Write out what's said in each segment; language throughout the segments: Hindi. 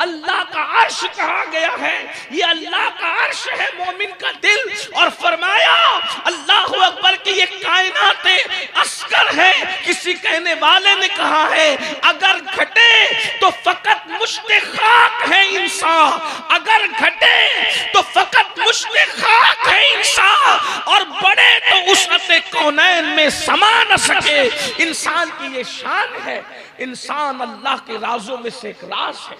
अल्लाह का अर्श कहा गया है। ये अल्लाह का अर्श है मोमिन का दिल। और फरमाया अल्लाहु अकबर की ये कायनात अस्कर है। किसी कहने वाले ने कहा है अगर घटे तो फकत मुश्ते खाक है इंसान, अगर घटे तो फकत मुश्ते खाक है इंसान, और बड़े तो उसअते कौनैन में समा न सके। इंसान की ये शान है। इंसान अल्लाह के राजों में से एक राज है।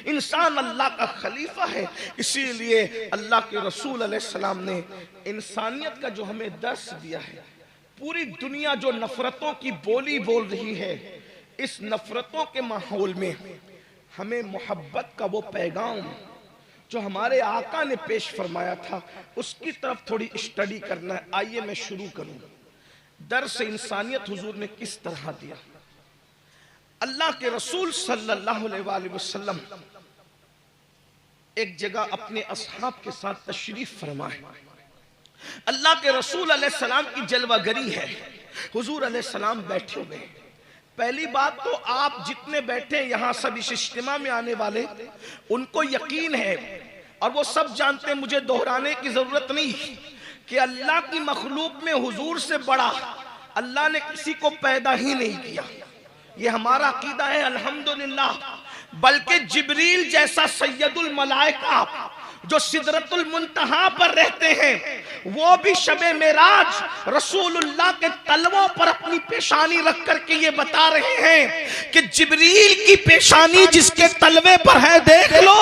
इंसान अल्लाह का खलीफा है। इसीलिए अल्लाह के रसूल अलैहिस्सलाम ने इंसानियत का जो हमें दर्स दिया है, पूरी दुनिया जो नफरतों की बोली बोल रही है, इस नफरतों के माहौल में हमें मोहब्बत का वो पैगाम जो हमारे आका ने पेश फरमाया था, उसकी तरफ थोड़ी स्टडी करना है। आइए मैं शुरू करूं। दर्स इंसानियत हुजूर ने किस तरह दिया। अल्लाह के रसूल सल्लल्लाहु अलैहि वसल्लम एक जगह अपने असहाब के साथ तशरीफ फरमाए। अल्लाह के रसूल अलैहिस्सलाम की जलवागरी है। हुजूर अलैहिस्सलाम बैठे हुए। पहली बात तो आप जितने बैठे यहाँ सब इस इज्तिमा में आने वाले, उनको यकीन है और वो सब जानते हैं, मुझे दोहराने की जरूरत नहीं कि अल्लाह की मखलूक में हुजूर से बड़ा अल्लाह ने किसी को पैदा ही नहीं किया। ये हमारा अकीदा है अल्हम्दुलिल्लाह। बल्कि जिब्रील जैसा सैयदुल मलाइका जो सिदरतुल मुंतहा पर रहते हैं, वो भी शबे मेराज रसूलुल्लाह के तलवों पर अपनी पेशानी रख करके ये बता रहे हैं कि जिब्रील की पेशानी जिसके तलवे पर है, देख लो,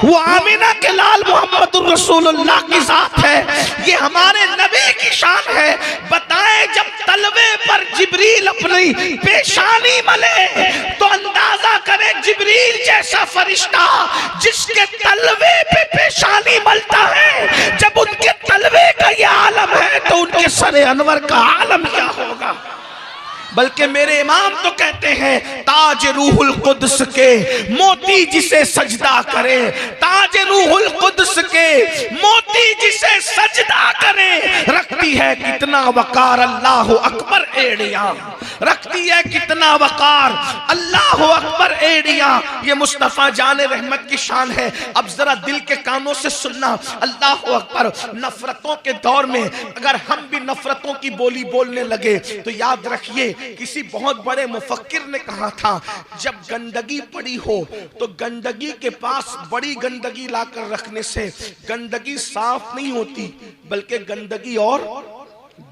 वो आमिना के लाल मोहम्मदुर रसूलुल्लाह की जात है। ये हमारे नबी की शान है। बताए जब तलवे पर जिब्रील अपनी पेशानी मले तो अंदाजा करे जिब्रील जैसा फरिश्ता जिसके तलवे पे पेशानी मलता है, जब उनके तलवे का ये आलम है तो उनके सरे अनवर का आलम क्या होगा। बल्कि मेरे इमाम तो कहते हैं ताज रूहुल कुद्स के मोती जिसे सजदा करे, ताज रूहुल कुद्स के मोती जिसे सजदा करे, रखती है कितना वकार अल्लाह अकबर एड़िया, रखती है कितना वकार अल्लाह अकबर एड़िया। ये मुस्तफा जाने रहमत की शान है। अब जरा दिल के कानों से सुनना, अल्लाह अकबर। नफरतों के दौर में अगर हम भी नफरतों की बोली बोलने लगे तो याद रखिए किसी बहुत बड़े मुफक्किर ने कहा था, जब गंदगी पड़ी हो तो गंदगी के पास बड़ी गंदगी लाकर रखने से गंदगी साफ नहीं होती बल्कि गंदगी और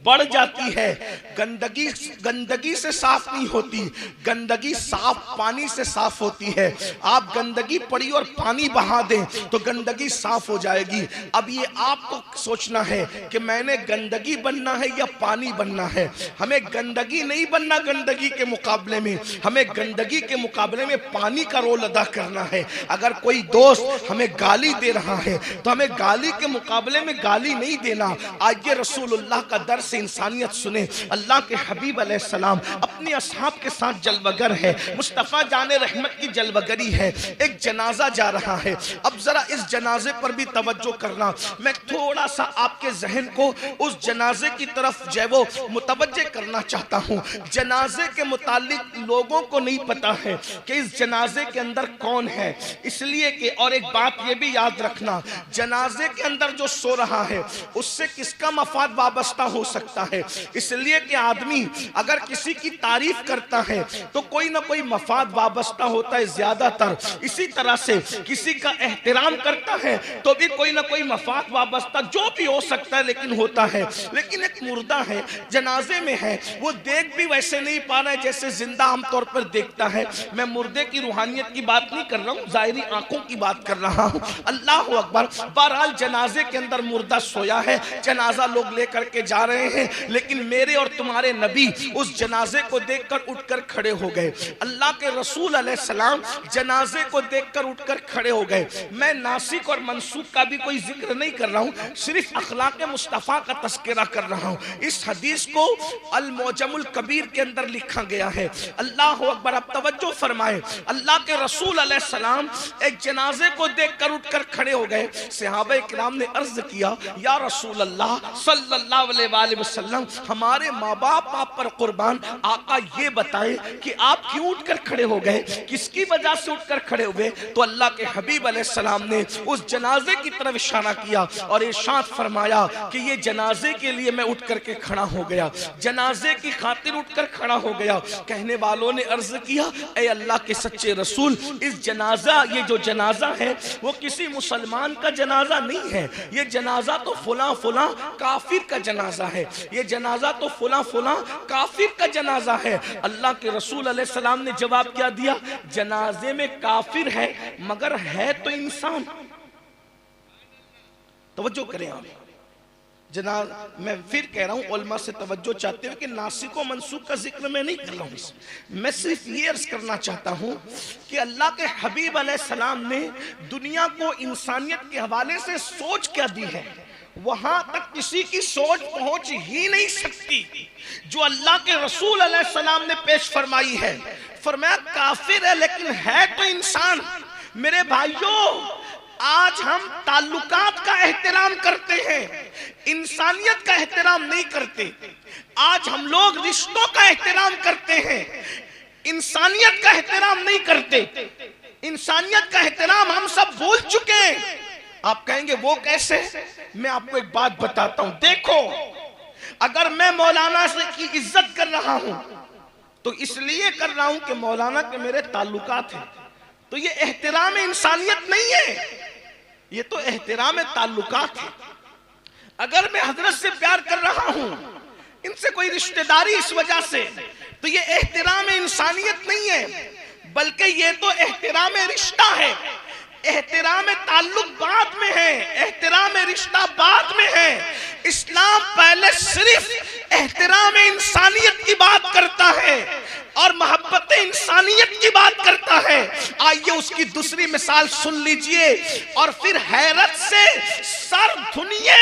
बढ़ जाती है। गंदगी से साफ नहीं होती, गंदगी साफ पानी से साफ होती है। आप गंदगी पड़ी और पानी बहा दें तो गंदगी साफ हो जाएगी। अब ये आपको सोचना है कि मैंने गंदगी बनना है या पानी बनना है। हमें गंदगी नहीं बनना, गंदगी के मुकाबले में हमें गंदगी के मुकाबले में पानी का रोल अदा करना है। अगर कोई दोस्त हमें गाली दे रहा है तो हमें गाली के मुकाबले में गाली नहीं देना। आज ये रसूलुल्लाह का दर्स इंसानियत सुने। अल्लाह के हबीब अलैहिस्सलाम अपने असहाब के साथ जलवगर है। मुस्तफा जाने रहमत की जलवगरी है। एक जनाजा जा रहा है। अब जरा इस जनाजे पर भी तवज्जो करना। मैं थोड़ा सा आपके जहन को उस जनाजे की तरफ जो वो मुतवज्जे करना चाहता हूँ। जनाजे के मुतालिक लोगों को नहीं पता है कि इस जनाजे के अंदर कौन है, इसलिए कि और एक बात ये भी याद रखना, जनाजे के अंदर जो सो रहा है उससे किसका मफाद वाबस्ता हो सकता है। इसलिए कि आदमी अगर किसी की तारीफ करता है तो कोई ना कोई मफाद वाबस्ता होता है ज्यादातर। इसी तरह से किसी का एहतराम करता है तो भी कोई ना कोई मफाद वाबस्ता जो भी हो सकता है लेकिन होता है। लेकिन एक मुर्दा है, जनाजे में है, वो देख भी वैसे नहीं पा रहा है जैसे जिंदा आमतौर पर देखता है। मैं मुर्दे की रूहानियत की बात नहीं कर रहा हूँ, जाहिरी आंखों की बात कर रहा हूँ। अल्लाह अकबर। बहरहाल जनाजे के अंदर मुर्दा सोया है, जनाजा लोग लेकर के जा रहे हैं, लेकिन मेरे और तुम्हारे नबी उस जनाजे को देखकर उठकर खड़े हो गए। अल्लाह के रसूल अलैहिस्सलाम जनाजे को देखकर उठकर खड़े हो गए। मैं नासिक और मंसूख का भी कोई जिक्र नहीं कर रहा हूँ, सिर्फ अखलाक मुस्तफ़ा का तस्करा कर रहा हूँ। इस हदीस को अल मौजमुल कबीर के अंदर लिखा गया है। अल्लाह अकबर। अब तवज्जो फरमाए, अल्लाह के रसूल अलैहिस्सलाम एक जनाजे को देखकर उठकर खड़े हो गए। सहाबा किराम ने अर्ज किया, या रसूल अल्लाह सल्लल्लाहु अलैहि वसल्लम, हमारे माँ बाप आप पर कुर्बान, आका ये बताए कि आप क्यों उठकर खड़े हो गए, किसकी वजह से उठकर खड़े हुए? तो अल्लाह के हबीब अलैहिस्सलाम ने उस जनाजे की तरफ इशारा किया और इरशाद फरमाया कि ये जनाजे के लिए मैं उठ करके खड़ा हो गया, जनाजे की खातिर उठकर खड़ा हो गया। कहने वालों ने अर्ज किया, ए अल्लाह के सच्चे रसूल, इस जनाजा, ये जो जनाजा है वो किसी मुसलमान का जनाजा नहीं है, ये जनाजा तो फुला फुला काफिर का जनाजा है, ये जनाजा तो फुला फुला काफिर का जनाजा है। अल्लाह के रसूल अलैहि सलाम ने जवाब क्या दिया? जनाजे में काफिर है मगर है तो इंसान। तवज्जो करें आप जनाब, मैं फिर कह रहा हूं, उलमा से तवज्जो चाहते हुए कि नासिक व मंसूख का जिक्र मैं नहीं कर रहा हूं, मैं सिर्फ ये अर्ज करना चाहता हूं कि अल्लाह के हबीब अलैहिस्सलाम ने दुनिया को इंसानियत के हवाले से सोच क्या दी है, वहां तक किसी की सोच पहुंच ही नहीं सकती जो अल्लाह के रसूल अलैहिस्सलाम ने पेश फरमाई है। फरमाया काफिर है लेकिन है तो इंसान। मेरे भाइयों, आज हम ताल्लुकात का एहतराम करते हैं, इंसानियत का एहतराम नहीं करते। आज हम लोग रिश्तों का एहतराम करते हैं, इंसानियत का एहतराम नहीं करते। इंसानियत का एहतराम हम सब भूल चुके हैं। आप कहेंगे वो कैसे? मैं आपको एक बात बताता हूं। देखो, अगर मैं मौलाना से की इज्जत कर रहा हूं तो इसलिए कर रहा हूं कि मौलाना के मेरे ताल्लुकात हैं, तो ये एहतराम इंसानियत नहीं है, ये तो एहतराम ताल्लुकात है। अगर मैं हजरत से प्यार कर रहा हूं, इनसे कोई रिश्तेदारी इस वजह से, तो ये एहतराम इंसानियत नहीं है, बल्कि ये तो एहतराम रिश्ता है। एहतराम ताल्लुक बाद में है, एहतराम रिश्ता बाद में है। इस्लाम पहले सिर्फ एहतराम इंसानियत की बात करता है और मोहब्बत इंसानियत की बात करता है। आइए उसकी दूसरी मिसाल सुन लीजिए और फिर हैरत से सर धुनिए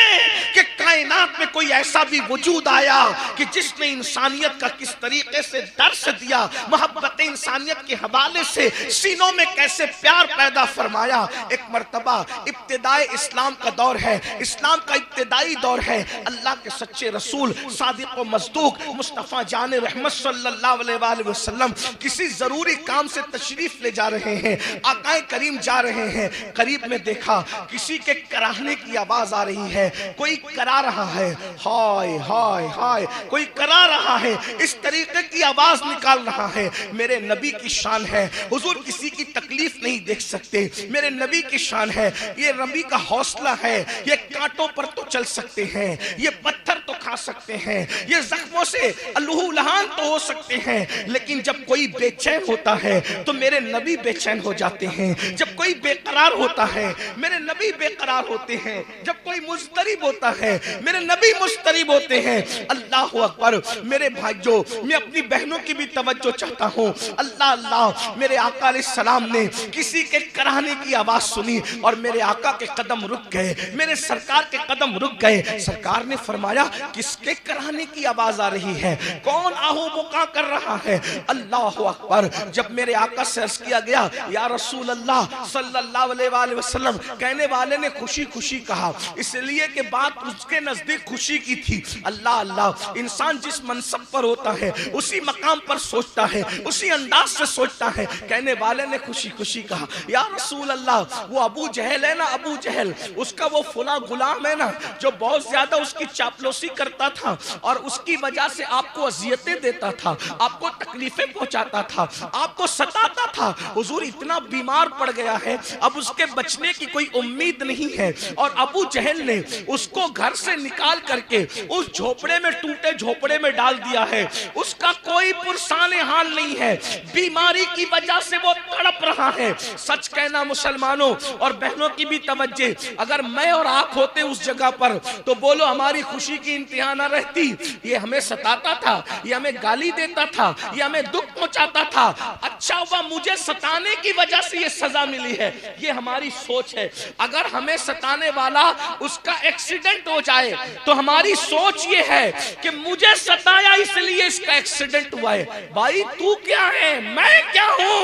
कि कायनात में कोई ऐसा भी वजूद आया कि जिसने इंसानियत का किस तरीके से दर्श दिया, मोहब्बत इंसानियत के हवाले से सीनों में कैसे प्यार पैदा फरमाया। एक मर्तबा इब्तिदाई इस्लाम का दौर है, इस्लाम का इब्तिदाई दौर है। अल्लाह के सच्चे रसूल सादिक व मस्दूक मुस्तफा जान रहमत सल्लल्लाहु अलैहि वसल्लम किसी जरूरी काम से तशरीफ ले जा रहे हैं। आकाए करीम जा रहे हैं, करीब में देखा किसी के कराहने की आवाज आ रही है, कोई करा रहा है, हाय हाय हाय, कोई करा रहा है, इस तरीके की आवाज निकाल रहा है। मेरे नबी की शान है, हुजूर किसी की तकलीफ नहीं देख सकते, मेरे नबी की शान है, ये नबी का हौसला है। ये कांटों पर तो चल सकते हैं, ये पत्थर तो खा सकते हैं, ये जख्मों से लहूलुहान तो हो सकते हैं, लेकिन जब कोई बेचैन होता है तो मेरे नबी बेचैन हो जाते हैं। जब कोई बेकरार होता है मेरे नबी बेकरार होते हैं। जब कोई मुस्तरिब होता है मेरे नबी मुस्तरिब होते हैं। अल्लाह अकबर। मेरे भाइयों, मैं अपनी बहनों की भी तवज्जो चाहता हूँ। अल्लाह अल्लाह, मेरे आका अलैहिस्सलाम ने किसी के कराहने की आवाज सुनी और मेरे आका के कदम रुक गए, मेरे सरकार के कदम रुक गए। सरकार ने फरमाया किसके कराहने की आवाज आ रही है, कौन आहू बुका कर रहा है? अल्लाह अकबर। जब मेरे आका से अर्ज किया गया या रसूल अल्लाह सल्लल्लाहु अलैहि वसल्लम, कहने वाले ने खुशी खुशी कहा, इसलिए कि बात उसके नजदीक खुशी की थी। अल्लाह अल्लाह, इंसान जिस मनसब पर होता है उसी मकाम पर सोचता है, उसी अंदाज से सोचता है। कहने वाले ने खुशी खुशी कहा या रसूल अल्लाह, वो अबू जहल है ना, अबू जहल, उसका वो फुला गुलाम है ना जो बहुत ज्यादा उसकी चापलूसी करता था और उसकी वजह से आपको अजियतें देता था, आपको तकलीफें पहुंचाता था, आपको सताता था। हुजूर इतना बीमार पड़ गया है, अब उसके बचने की कोई उम्मीद नहीं है। और अबू जहल ने उसको घर से निकाल करके उस झोपड़े में, टूटे झोपड़े में डाल दिया है। उसका कोई पुरसाने हाल नहीं है, बीमारी की वजह से वो तड़प रहा है। सच कहना मुसलमानों और बहनों की भी तवज्जो, अगर मैं और आप होते उस जगह पर तो बोलो हमारी खुशी की इंतहा न रहती। ये हमें सताता था, ये हमें गाली देता था, ये हमें दुख पहुंचाता था, अच्छा हुआ मुझे सताने की वजह से ये सजा मिली है। ये हमारी सोच है। अगर हमें सताने वाला उसका एक्सीडेंट हो जाए तो हमारी सोच ये है कि मुझे सताया इसलिए इसका एक्सीडेंट हुआ है। भाई तू क्या है, मैं क्या हूं?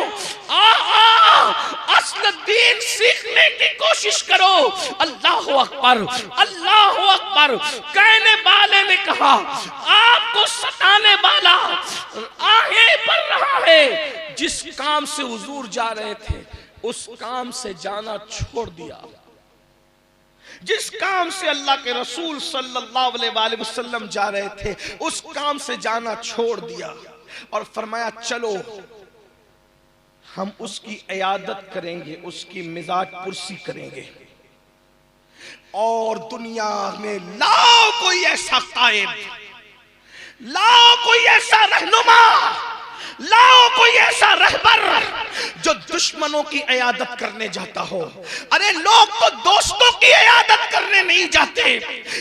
आ, आ, असल दीन सीखने की कोशिश कोशिश करो। अल्लाह अकबर, अल्लाह अकबर। कहने वाले ने कहा आपको सताने वाला आहें भर रहा है। जिस काम से हुजूर जा रहे थे उस काम से जाना छोड़ दिया। जिस काम से अल्लाह के रसूल सल्लल्लाहु अलैहि वसल्लम जा रहे थे उस काम से जाना छोड़ दिया और फरमाया चलो हम उसकी इयादत करेंगे, उसकी मिजाज पुरसी करेंगे। और दुनिया में लाओ कोई ऐसा कायद, लाओ कोई ऐसा रहनुमा, लाओ कोई ऐसा रहबर जो दुश्मनों की इयादत करने जाता हो। अरे लोग तो दोस्तों की इयादत करने नहीं जाते।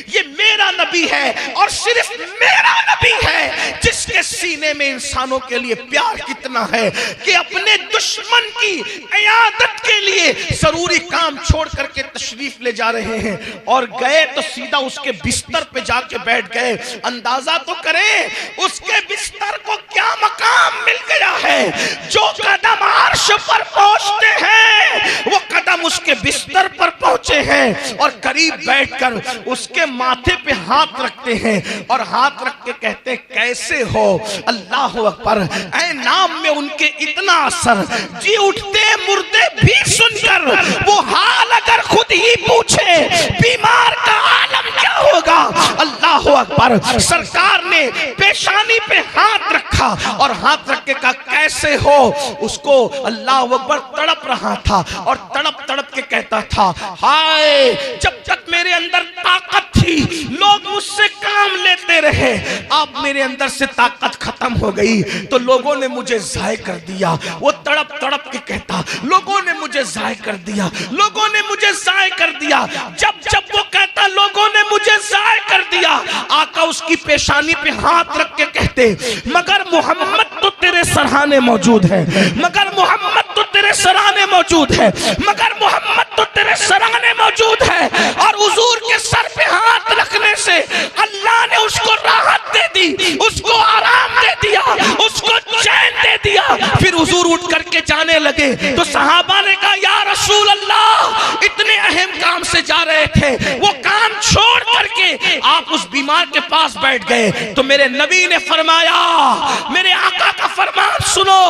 ये मेरा नबी है और सिर्फ मेरा नबी है जिसके सीने में इंसानों के लिए प्यार कितना है कि अपने दुश्मन की इयादत के लिए जरूरी काम छोड़ करके तशरीफ ले जा रहे हैं। और गए तो सीधा उसके बिस्तर पे जाके बैठ गए। अंदाजा तो करें उसके बिस्तर को क्या मकाम मिल गया है। जो कदम अर्श पर पहुंचते हैं वो कदम उसके बिस्तर पर पहुंचे हैं और करीब बैठकर उसके माथे पे हाथ रखते हैं और हाथ रख के कहते हैं कैसे हो। अल्लाह अकबर। ऐ नाम में उनके इतना असर, जी उठते मुर्दे भी सुनकर वो हाल अगर खुद ही पूछे बीमार का आलम क्या होगा। अल्लाह अकबर। सरकार ने पेशानी पे हाथ रखा और हाथ रख के कहा कैसे हो। उसको अल्लाह अकबर तड़प रहा था और तड़प तड़प के कहता था हाय जब तक मेरे अंदर ताकत थी लोग मुझसे काम लेते रहे, अब मेरे अंदर से ताकत खत्म हो गई तो लोगों ने मुझे ज़ाय कर दिया। वो तड़प तड़प के कहता लोगों ने मुझे ज़ाय कर दिया, लोगों ने मुझे ज़ाय कर दिया। जब जब वो कहता लोगों ने मुझे ज़ाय कर दिया, आका उसकी पेशानी पे हाथ रख के कहते मगर मोहम्मद तो तेरे सराहने मौजूद है, मगर मोहम्मद तो तेरे सराहने मौजूद है, मगर मोहम्मद तो तेरे सराहने मौजूद है। और हुजूर के सर पे हाथ रखने से अल्लाह ने उसको राहत दे दी, उसको आराम दे दिया, उसको चैन दे दिया। फिर हुजूर उठ करके जाने लगे तो सहाबा ने कहा या रसूल अल्लाह इतने अहम काम से जा रहे थे वो काम छोड़ करके आप उस बीमार के पास बैठ गए। तो मेरे नबी ने फरमाया मेरे आका का फरमान सुनो,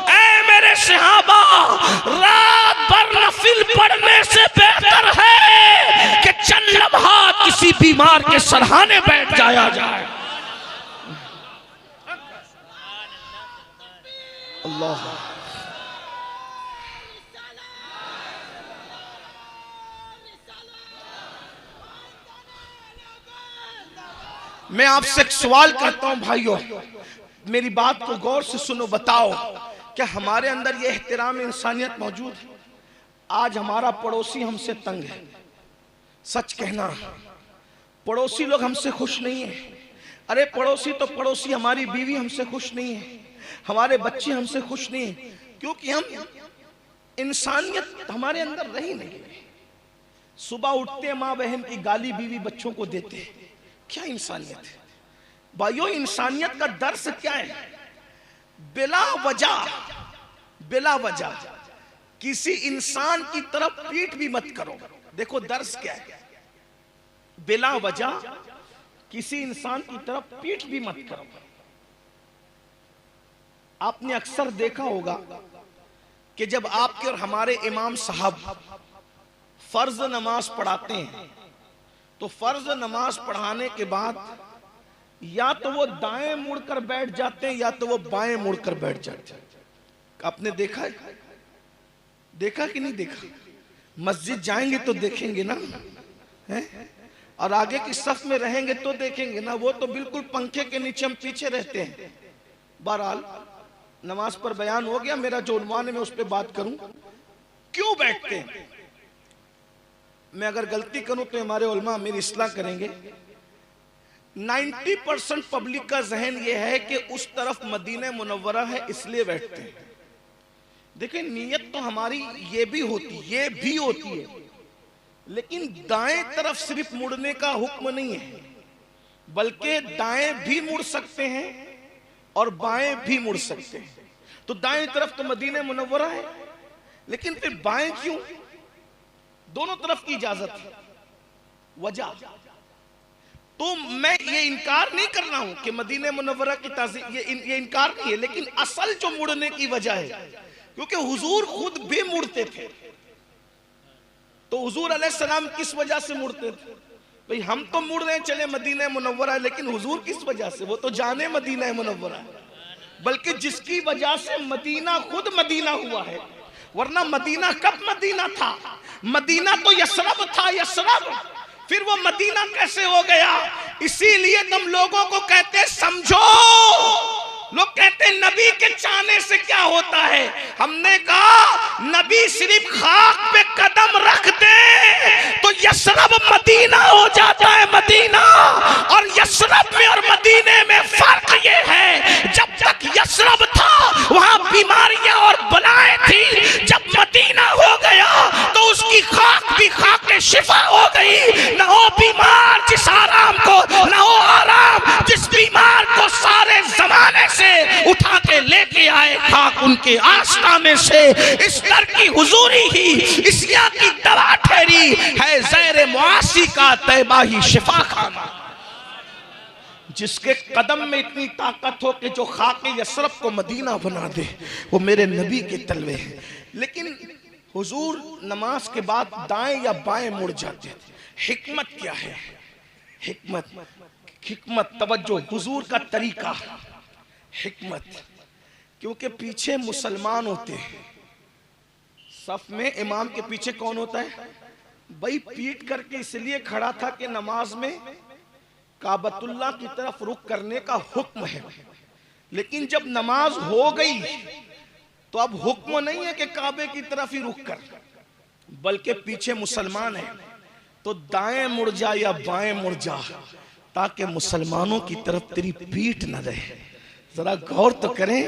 ऐ मेरे सहाबा रात भर नफिल पढ़ने से बेहतर है कि चंद लम्हात किसी बीमार के सराहने बैठ जाया जाए। अल्लाह। मैं आपसे एक सवाल करता हूं भाइयों, मेरी बात को गौर से सुनो। बताओ क्या हमारे अंदर यह एहतराम इंसानियत मौजूद है? आज हमारा पड़ोसी हमसे तंग है, सच कहना पड़ोसी लोग हमसे खुश नहीं है। अरे पड़ोसी तो पड़ोसी, हमारी बीवी हमसे खुश नहीं है, हमारे बच्चे हमसे खुश नहीं है, क्योंकि हम इंसानियत हमारे अंदर रही नहीं। सुबह उठते माँ बहन की गाली बीवी बच्चों को देते, क्या इंसानियत है भाइयों? इंसानियत का दर्स क्या है? बिला वजह किसी इंसान की तरफ पीठ भी मत करो। देखो दर्स क्या है, बिला वजह किसी इंसान की तरफ पीठ भी मत करो। आपने अक्सर देखा होगा कि जब आपके और हमारे इमाम साहब फर्ज नमाज पढ़ाते हैं तो फर्ज नमाज पढ़ाने के बाद या तो वो दाएं मुड़कर बैठ जाते हैं या तो वो बाएं मुड़कर बैठ जाते हैं। आपने देखा है? देखा कि नहीं देखा? मस्जिद जाएंगे तो देखेंगे ना, है? और आगे की सफ में रहेंगे तो देखेंगे ना। वो तो बिल्कुल पंखे के नीचे हम पीछे रहते हैं। बहरहाल नमाज पर बयान हो गया, मेरा जो उन्वान है मैं उस पर बात करूं। क्यों बैठते हैं? मैं अगर गलती करूं तो हमारे उलमा मेरी इस्लाह करेंगे। 90% पब्लिक का जहन यह है कि उस तरफ मदीना मुनव्वरा है इसलिए बैठते हैं। देखिए नीयत तो हमारी ये भी होती है, लेकिन दाएं तरफ सिर्फ मुड़ने का हुक्म नहीं है, बल्कि दाएं भी मुड़ सकते हैं और बाएं भी मुड़ सकते हैं। तो दाएं तरफ तो मदीना मुनव्वरा है, लेकिन फिर बाएं क्यों? दोनों तरफ की इजाजत है। वजह तो मैं ये इनकार नहीं कर रहा हूं कि मदीने मुनव्वरा की ताज़ीम, ये इनकार नहीं है, लेकिन असल जो मुड़ने की वजह है, क्योंकि हुजूर खुद भी मुड़ते थे, तो हुजूर अलैहिस्सलाम किस वजह से मुड़ते थे? भाई हम तो मुड़ रहे चले मदीना मुनव्वरा, लेकिन हुजूर किस वजह से? वो तो जाने मदीना मुनव्वरा, बल्कि जिसकी वजह से मदीना खुद मदीना हुआ है। वरना मदीना कब मदीना था? मदीना तो यसरब था, यसरब, फिर वो मदीना कैसे हो गया? इसीलिए तुम लोगों को कहते समझो, लोग कहते नबी के चाहने से क्या होता है। हमने कहा नबी सिर्फ खाक पे कदम रख दे तो यसरब मदीना हो जाता है, मदीना। और यसरब में और मदीने में फर्क ये है, जब तक यसरब था वहां बीमारियां और बलाएं थी, जब मदीना हो गया तो उसकी खाक भी खाके शिफा हो गई। न हो बीमार जिस आराम को, न हो आराम जिस बीमार को सारे जमाने से उठा के लेके आए खाक उनके आस्ताने से। इस दर की हुजूरी ही इसिया की दवा ठहरी है, ज़ैर मुआसी का तैबा ही शिफा खाना। जिसके कदम में इतनी ताकत हो कि जो खाके यसरब को मदीना बना दे, वो मेरे नबी के तलवे हैं। लेकिन हुजूर नमाज के बाद दाएं या बाएं मुड़ जाते थे। हिकमत क्या है? हिकमत तवज्जो, हुजूर का तरीका, हिकमत। क्योंकि पीछे मुसलमान होते हैं, सफ में इमाम के पीछे कौन होता है? भाई पीट करके इसलिए खड़ा था कि नमाज में काबतुल्लाह की तरफ रुख करने का हुक्म है। लेकिन जब नमाज हो गई तो अब हुक्म नहीं है कि काबे की तरफ ही रुख कर, बल्कि पीछे मुसलमान है तो दाएं मुड़ जा या बाएं मुड़ जा, ताकि मुसलमानों की तरफ तेरी पीठ न रहे। जरा गौर तो करें,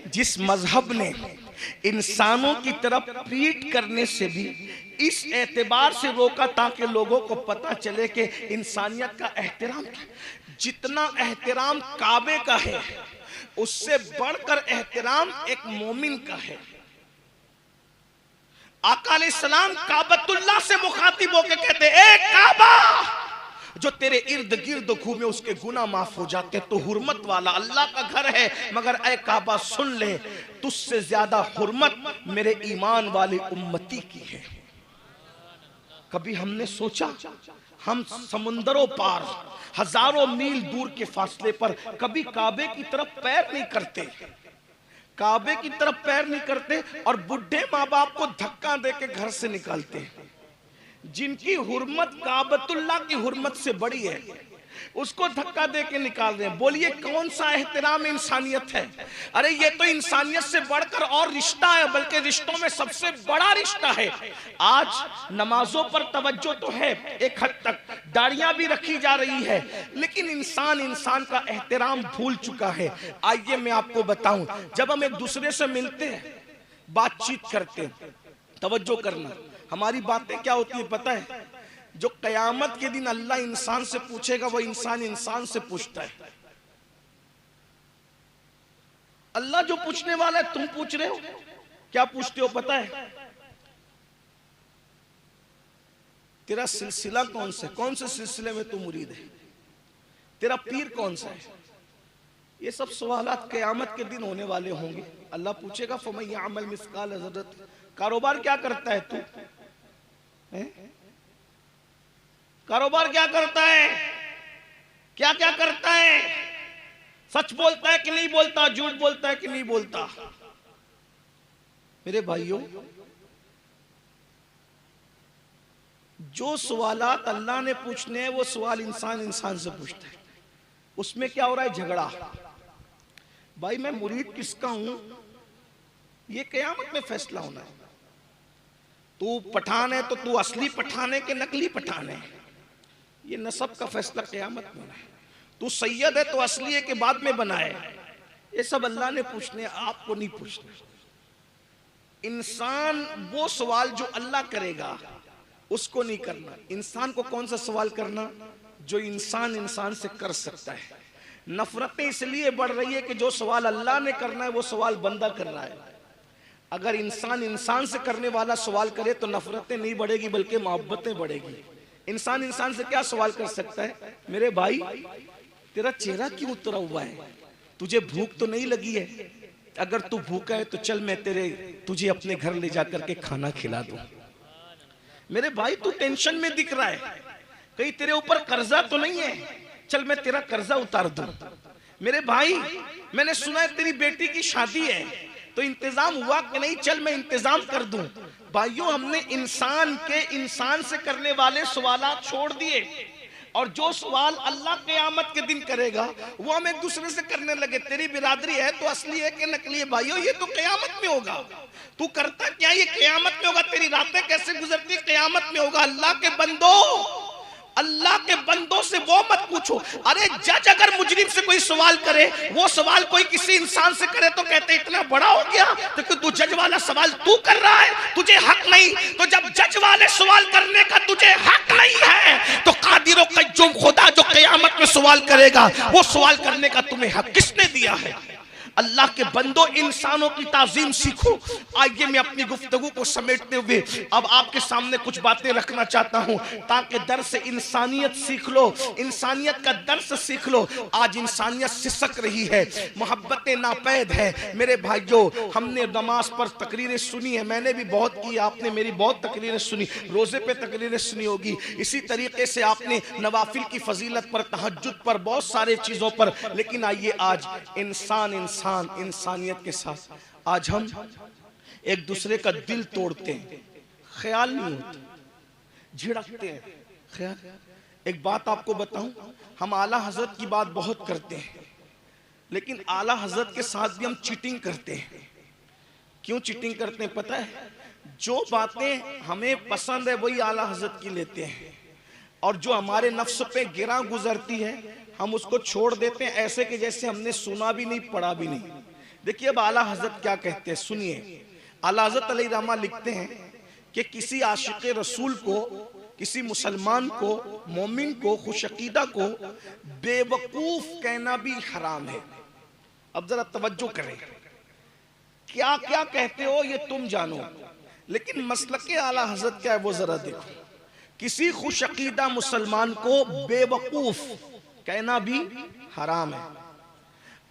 जिस मजहब ने इंसानों की तरफ पीठ करने से भी इस एतबार से रोका ताकि लोगों को पता चले कि इंसानियत का एहतराम, जितना एहतराम काबे का है उससे बढ़कर एहतराम एक मोमिन का है। आका अलैहिस्सलाम काबतुल्लाह से मुखातिब होकर कहते, ए काबा, जो तेरे इर्द गिर्द घूमे उसके गुनाह माफ हो जाते। तो हुर्मत वाला अल्लाह का घर है, मगर ए काबा सुन ले, तुझसे ज्यादा हुर्मत मेरे ईमान वाली उम्मती की है। कभी हमने सोचा, हम समुंदरों पार हजारों मील दूर के फासले पर कभी काबे की तरफ पैर नहीं करते, काबे की तरफ पैर नहीं करते, और बुढ़े माँ बाप को धक्का देके घर से निकालते। जिनकी हुर्मत काबतुल्लाह की हुर्मत से बड़ी है, उसको धक्का दे के निकाल रहे हैं। बोलिए कौन सा एहतराम इंसानियत है? अरे ये तो इंसानियत से बढ़कर और रिश्ता है, बल्कि रिश्तों में सबसे बड़ा रिश्ता है। आज नमाजों पर तवज्जो तो है, एक हद तक दाढ़ियां भी रखी जा रही है, लेकिन इंसान का एहतराम भूल चुका है। आइए मैं आपको बताऊं, जब हम एक दूसरे से मिलते हैं, बातचीत करते हैं, तवज्जो करना, हमारी बातें क्या होती है पता है? जो कयामत के दिन अल्लाह इंसान से पूछेगा वो इंसान से पूछता है। अल्लाह जो पूछने वाला है, तुम पूछ रहे हो, क्या पूछते हो पता है? तेरा सिलसिला कौन सा, कौन से सिलसिले में तू मुरीद है, तेरा पीर कौन सा है? ये सब सवालात कयामत के दिन होने वाले होंगे। अल्लाह पूछेगा फमन यअमल मिस्काल ज़र्रत, कारोबार क्या करता है तू? कारोबार क्या करता है? क्या क्या करता है? सच बोलता है कि नहीं बोलता? झूठ बोलता है कि नहीं बोलता? मेरे भाइयों, जो सवालात अल्लाह ने पूछने हैं वो सवाल इंसान से पूछता है। उसमें क्या हो रहा है? झगड़ा। भाई मैं मुरीद किसका हूं, ये कयामत में फैसला होना है। तू पठान है तो तू असली पठान है कि नकली पठान है, ये नसब का फैसला कयामत में है। तू सैयद है तो असली है कि बाद में बना है, ये सब अल्लाह ने पूछने, आपको नहीं पूछना। इंसान वो सवाल जो अल्लाह करेगा उसको नहीं करना। इंसान को कौन सा सवाल करना? जो इंसान से कर सकता है। नफरतें इसलिए बढ़ रही है कि जो सवाल अल्लाह ने करना है वो सवाल बंदा कर रहा है। अगर इंसान इंसान से करने वाला सवाल करे तो नफरतें नहीं बढ़ेगी बल्कि मोहब्बतें बढ़ेगी। इंसान इंसान से क्या सवाल कर सकता है? मेरे भाई तेरा चेहरा क्यों उतरा हुआ है? तुझे भूख तो नहीं लगी है? अगर तू भूखा है तो चल मैं तुझे अपने घर ले जाकर के खाना खिला दूं। मेरे भाई तू टेंशन में दिख रहा है, कहीं तेरे ऊपर कर्जा तो नहीं है? चल मैं तेरा कर्जा उतार दूं। मेरे भाई मैंने सुना है तेरी बेटी की शादी है, तो इंतजाम हुआ कि नहीं? चल मैं इंतजाम कर दूं। भाइयों हमने इंसान से करने वाले सवालात छोड़ दिए, और जो सवाल अल्लाह क़यामत के दिन करेगा वो हम एक दूसरे से करने लगे। तेरी बिरादरी है तो असली है कि नकली है? भाइयों ये तो क़यामत में होगा। तू करता क्या ये क़यामत में होगा। तेरी रातें कैसे गुजरती क़यामत में होगा। अल्लाह के बंदों से वो मत पूछो। अरे जज अगर मुजरिम से कोई सवाल करे, वो सवाल कोई किसी इंसान से करे तो कहते इतना बड़ा हो गया, तो तू जज वाला सवाल तू कर रहा है, तुझे हक नहीं। तो जब जज वाले सवाल करने का तुझे हक नहीं है तो कादिर व कय्यूम खुदा जो क़यामत में सवाल करेगा, वो सवाल करने का तुम्हें हक किसने दिया है? अल्लाह के बंदो इंसानों की ताजीम सीखो। आइए मैं अपनी गुफ्तगू को समेटते हुए अब आपके सामने कुछ बातें रखना चाहता हूं ताकि दर्स इंसानियत सीख लो, इंसानियत का दर्स सीख लो। आज इंसानियत सिसक रही है, मोहब्बतें नापैद है। मेरे भाइयों हमने नमाज पर तकरीरें सुनी है, मैंने भी बहुत की, आपने मेरी बहुत तकरीरें सुनी, रोजे पे तकरीरें सुनी होगी। इसी तरीके से आपने नवाफिल की फजीलत पर, तहज्जुद पर, बहुत सारे चीजों पर। लेकिन आइए आज इंसानियत के साथ आज हम एक दूसरे का दिल तोड़ते हैं, ख्याल नहीं होता, झिड़कते हैं ख्याल। एक बात आपको बताऊं, हम आला हजरत की बात बहुत करते हैं, लेकिन आला हजरत के साथ भी हम चीटिंग करते हैं। क्यों चीटिंग करते हैं पता है? जो बातें हमें पसंद है वही आला हजरत की लेते हैं, और जो हमारे नफ्स पे गिरा गुजरती है हम उसको छोड़ देते हैं, ऐसे कि जैसे हमने सुना भी नहीं पढ़ा भी नहीं। देखिए अब आला हजरत क्या कहते हैं, सुनिए। आला हजरत अलैहिर्रहमा लिखते हैं कि किसी आशिक रसूल को, किसी मुसलमान को, मोमिन को, खुशअकीदा को बेवकूफ कहना भी हराम है। अब जरा तवज्जो करें, क्या क्या कहते हो ये तुम जानो, लेकिन मसलक आला हजरत क्या है वो जरा देखो। किसी खुशअकीदा मुसलमान को बेवकूफ कहना भी हराम है।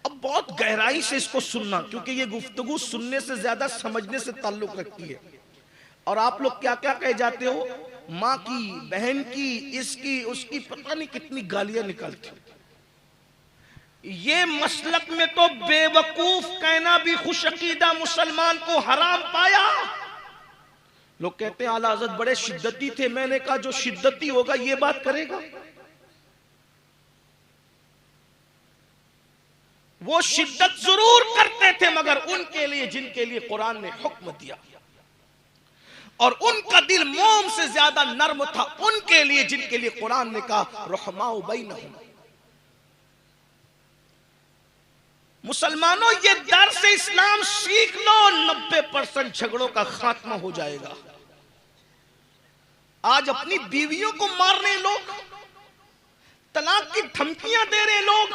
अब बहुत गहराई से इसको सुनना, क्योंकि ये गुफ्तगू सुनने से ज्यादा समझने से ताल्लुक रखती है। और आप लोग क्या क्या कह जाते हो, माँ की, बहन की, इसकी उसकी, पता नहीं कितनी गालियां निकालती। ये मसलक में तो बेवकूफ कहना भी खुशअकीदा मुसलमान को हराम पाया। लोग कहते हैं आला हज़रत बड़े शिद्दती थे। मैंने कहा जो शिद्दती होगा ये बात करेगा? वो शिद्दत जरूर करते थे मगर उनके लिए जिनके लिए कुरान ने हुक्म दिया, और उनका दिल मोम से ज्यादा नर्म था उनके लिए जिनके लिए कुरान ने कहा रहमाउ बैनहुम। मुसलमानों ये दर्स इस्लाम सीख लो, 90% झगड़ों का खात्मा हो जाएगा। आज अपनी बीवियों को मार रहे लोग, तलाक की धमकियां दे रहे लोग,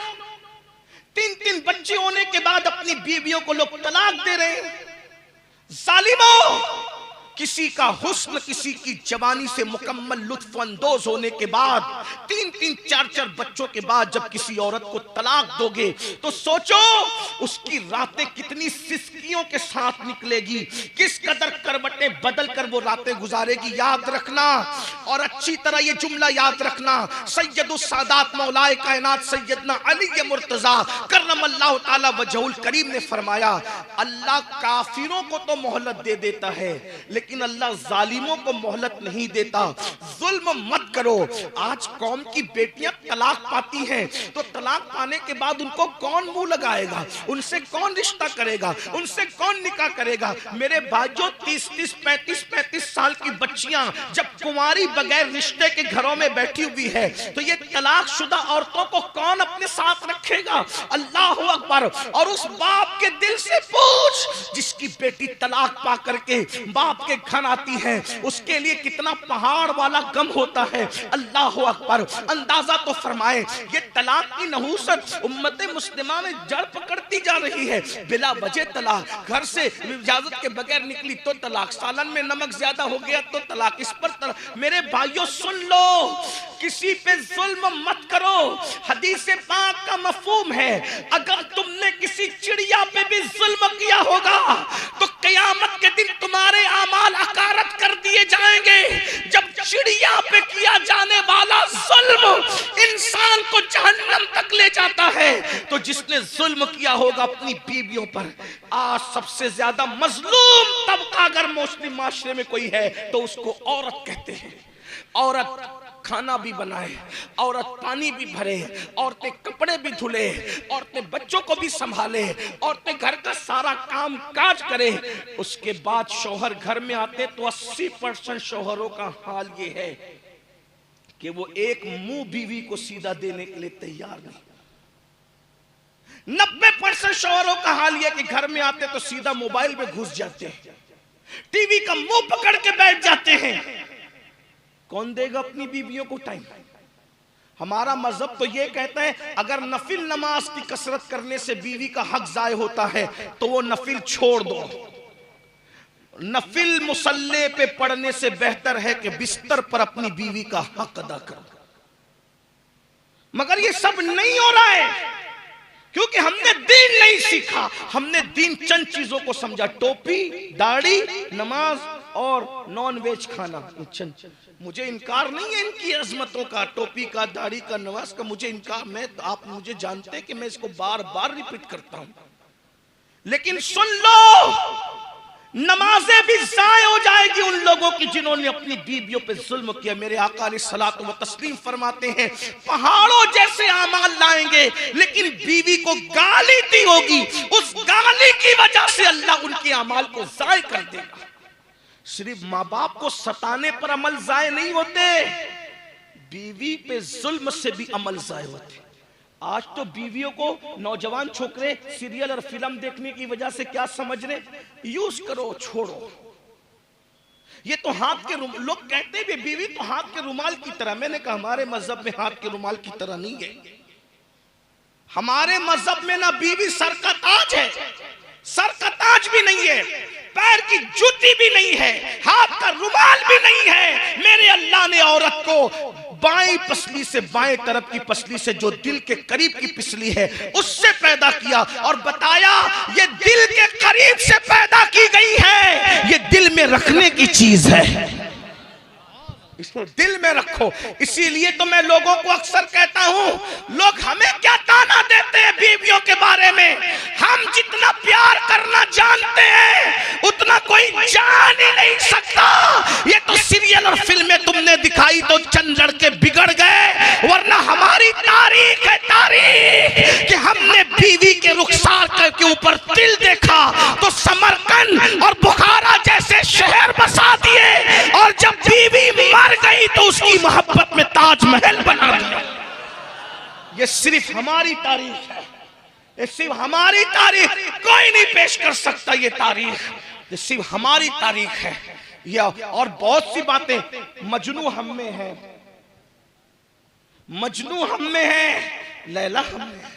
3-3 बच्चे होने के बाद अपनी बीवियों को लोग तलाक दे रहे हैं। जालिमों, किसी का हुस्न, किसी की जवानी से मुकम्मल लुत्फ अंदोज होने के बाद 3-3, 4-4 बच्चों के बाद जब किसी औरत को तलाक दोगे तो सोचो उसकी रातें कितनी सिसकियों के साथ निकलेगी, किस कदर करवटें बदल कर वो रातें गुजारेगी। याद रखना, और अच्छी तरह ये जुमला याद रखना, सैयदुस सादात मौलाए कायनात सैयदना अली मुर्तजा करमल्लाहु ताला वजहुल करीम ने फरमाया, अल्लाह काफिरों को तो मोहलत दे देता है लेकिन अल्लाह जालिमों को मोहलत नहीं देता। जुल्म मत करो। आज कौम की बेटियां तलाक पाती हैं तो तलाक पाने के बाद उनको कौन मुंह लगाएगा, उनसे कौन रिश्ता करेगा, उनसे कौन निकाह करेगा। मेरे भाइयों 30-30, 35-35 साल की बच्चियां जब कुंवारी बगैर रिश्ते के घरों में बैठी हुई है तो ये तलाकशुदा औरतों को कौन अपने साथ रखेगा। अल्लाह अकबर। और उस बाप के दिल से पूछ जिसकी बेटी तलाक पा करके बाप के के घर आती है उसके लिए कितना पहाड़ वाला गम होता है। अल्लाह अकबर। अंदाजा तो फरमाए ये तलाक की नहूसत उम्मत मुस्लिमा में जड़ पकड़ती जा रही है। बिला वजह तलाक, घर से इजाजत के बगैर निकली तो तलाक, सालन में नमक ज्यादा हो गया तो तलाक, इस पर तलाक। मेरे भाइयों सुन लो, किसी पे जुल्म मत करो। हदीस पाक का मफहूम है अगर तुमने किसी चिड़िया पे भी जुल्म किया होगा तो क़यामत के दिन तुम्हारे आमाल अकारत कर दिए जाएंगे। जब चिड़िया पे किया जाने वाला जुल्म इंसान को जहन्नम तक ले जाता है तो जिसने जुल्म किया होगा अपनी बीवियों पर, आज सबसे ज्यादा मजलूम तबका अगर मुस्लिम माशरे में कोई है तो उसको औरत कहते हैं। औरत खाना भी बनाए, औरत पानी भी भरे, औरतें कपड़े भी धुले, औरतें बच्चों को भी संभाले, औरतें घर का सारा काम काज करे। उसके बाद शौहर घर में आते तो 80% शौहरों का हाल ये है कि वो एक मुंह बीवी को सीधा देने के लिए तैयार नहीं। 90% शौहरों का हाल यह कि घर में आते तो सीधा मोबाइल में घुस जाते हैं, टीवी का मुंह पकड़ के बैठ जाते हैं। कौन देगा अपनी बीवियों को टाइम? हमारा मजहब तो ये कहता है अगर नफिल नमाज की कसरत करने से बीवी का हक जाय होता है तो वो नफिल छोड़ दो। नफिल मुसल्ले पे पढ़ने से बेहतर है कि बिस्तर पर अपनी बीवी का हक अदा करो। मगर ये सब नहीं हो रहा है क्योंकि हमने दीन नहीं सीखा। हमने दीन चंद चीजों को समझा, टोपी, दाढ़ी, नमाज और नॉन वेज खाना। मुझे इनकार नहीं है इनकी अजमतों का, टोपी का, दाढ़ी का, नमाज का, मुझे इनकार। आप मुझे जानते हैं कि मैं इसको बार बार रिपीट करता हूं, लेकिन सुन लो, नमाजें भी जाय हो जाएगी उन लोगों की जिन्होंने अपनी बीवियों पे जुल्म किया। मेरे आका अलैहिस्सलातु व तस्लीम फरमाते हैं पहाड़ों जैसे आमाल लाएंगे लेकिन बीवी को गाली दी होगी, उस गाली की वजह से अल्लाह उनके आमाल को जाय कर देगा। सिर्फ माँ बाप को सताने पर अमल जाय नहीं होते, बीवी पे जुल्म से भी अमल जाय होते। आज तो बीवियों को नौजवान छोकरे सीरियल और फिल्म देखने की वजह से क्या समझ रहे, यूज करो छोड़ो। ये तो हाथ के लोग कहते हैं बीवी तो हाथ के रुमाल की तरह। मैंने कहा हमारे मजहब में हाथ के रुमाल की तरह नहीं है। हमारे मजहब में ना बीवी सर का ताज है, सर का ताज भी नहीं है, पैर की जूती भी नहीं है, हाथ का रुमाल भी नहीं है। मेरे अल्लाह ने औरत को बाएं पसली से, बाएं तरफ की पसली से जो दिल के करीब की पिसली है उससे पैदा किया और बताया ये दिल के करीब से पैदा की गई है, ये दिल में रखने की चीज है, इसको दिल में रखो। इसीलिए तो मैं लोगों को अक्सर कहता हूं, लोग हमें क्या ताना देते हैं बीवियों के बारे में। हम जितना प्यार करना जानते हैं उतना कोई जान ही नहीं सकता। ये तो सीरियल और फिल्में तुमने दिखाई तो चंद लड़के बिगड़ गए, वरना हमारी तारीख है तारीख कि हमने बीवी के रुखसार के ऊपर तिल देखा तो समरकंद और बुखारा जैसे शहर बसा दिए, और जब बीवी मर गई तो उसकी मोहब्बत में ताजमहल बना दिया। ये सिर्फ हमारी तारीख है, ये सिर्फ हमारी तारीख, कोई नहीं पेश कर सकता। ये तारीख ये सिर्फ हमारी तारीख है। या और बहुत सी बातें मजनू हम में है, मजनू हम में है, लैला हम में है।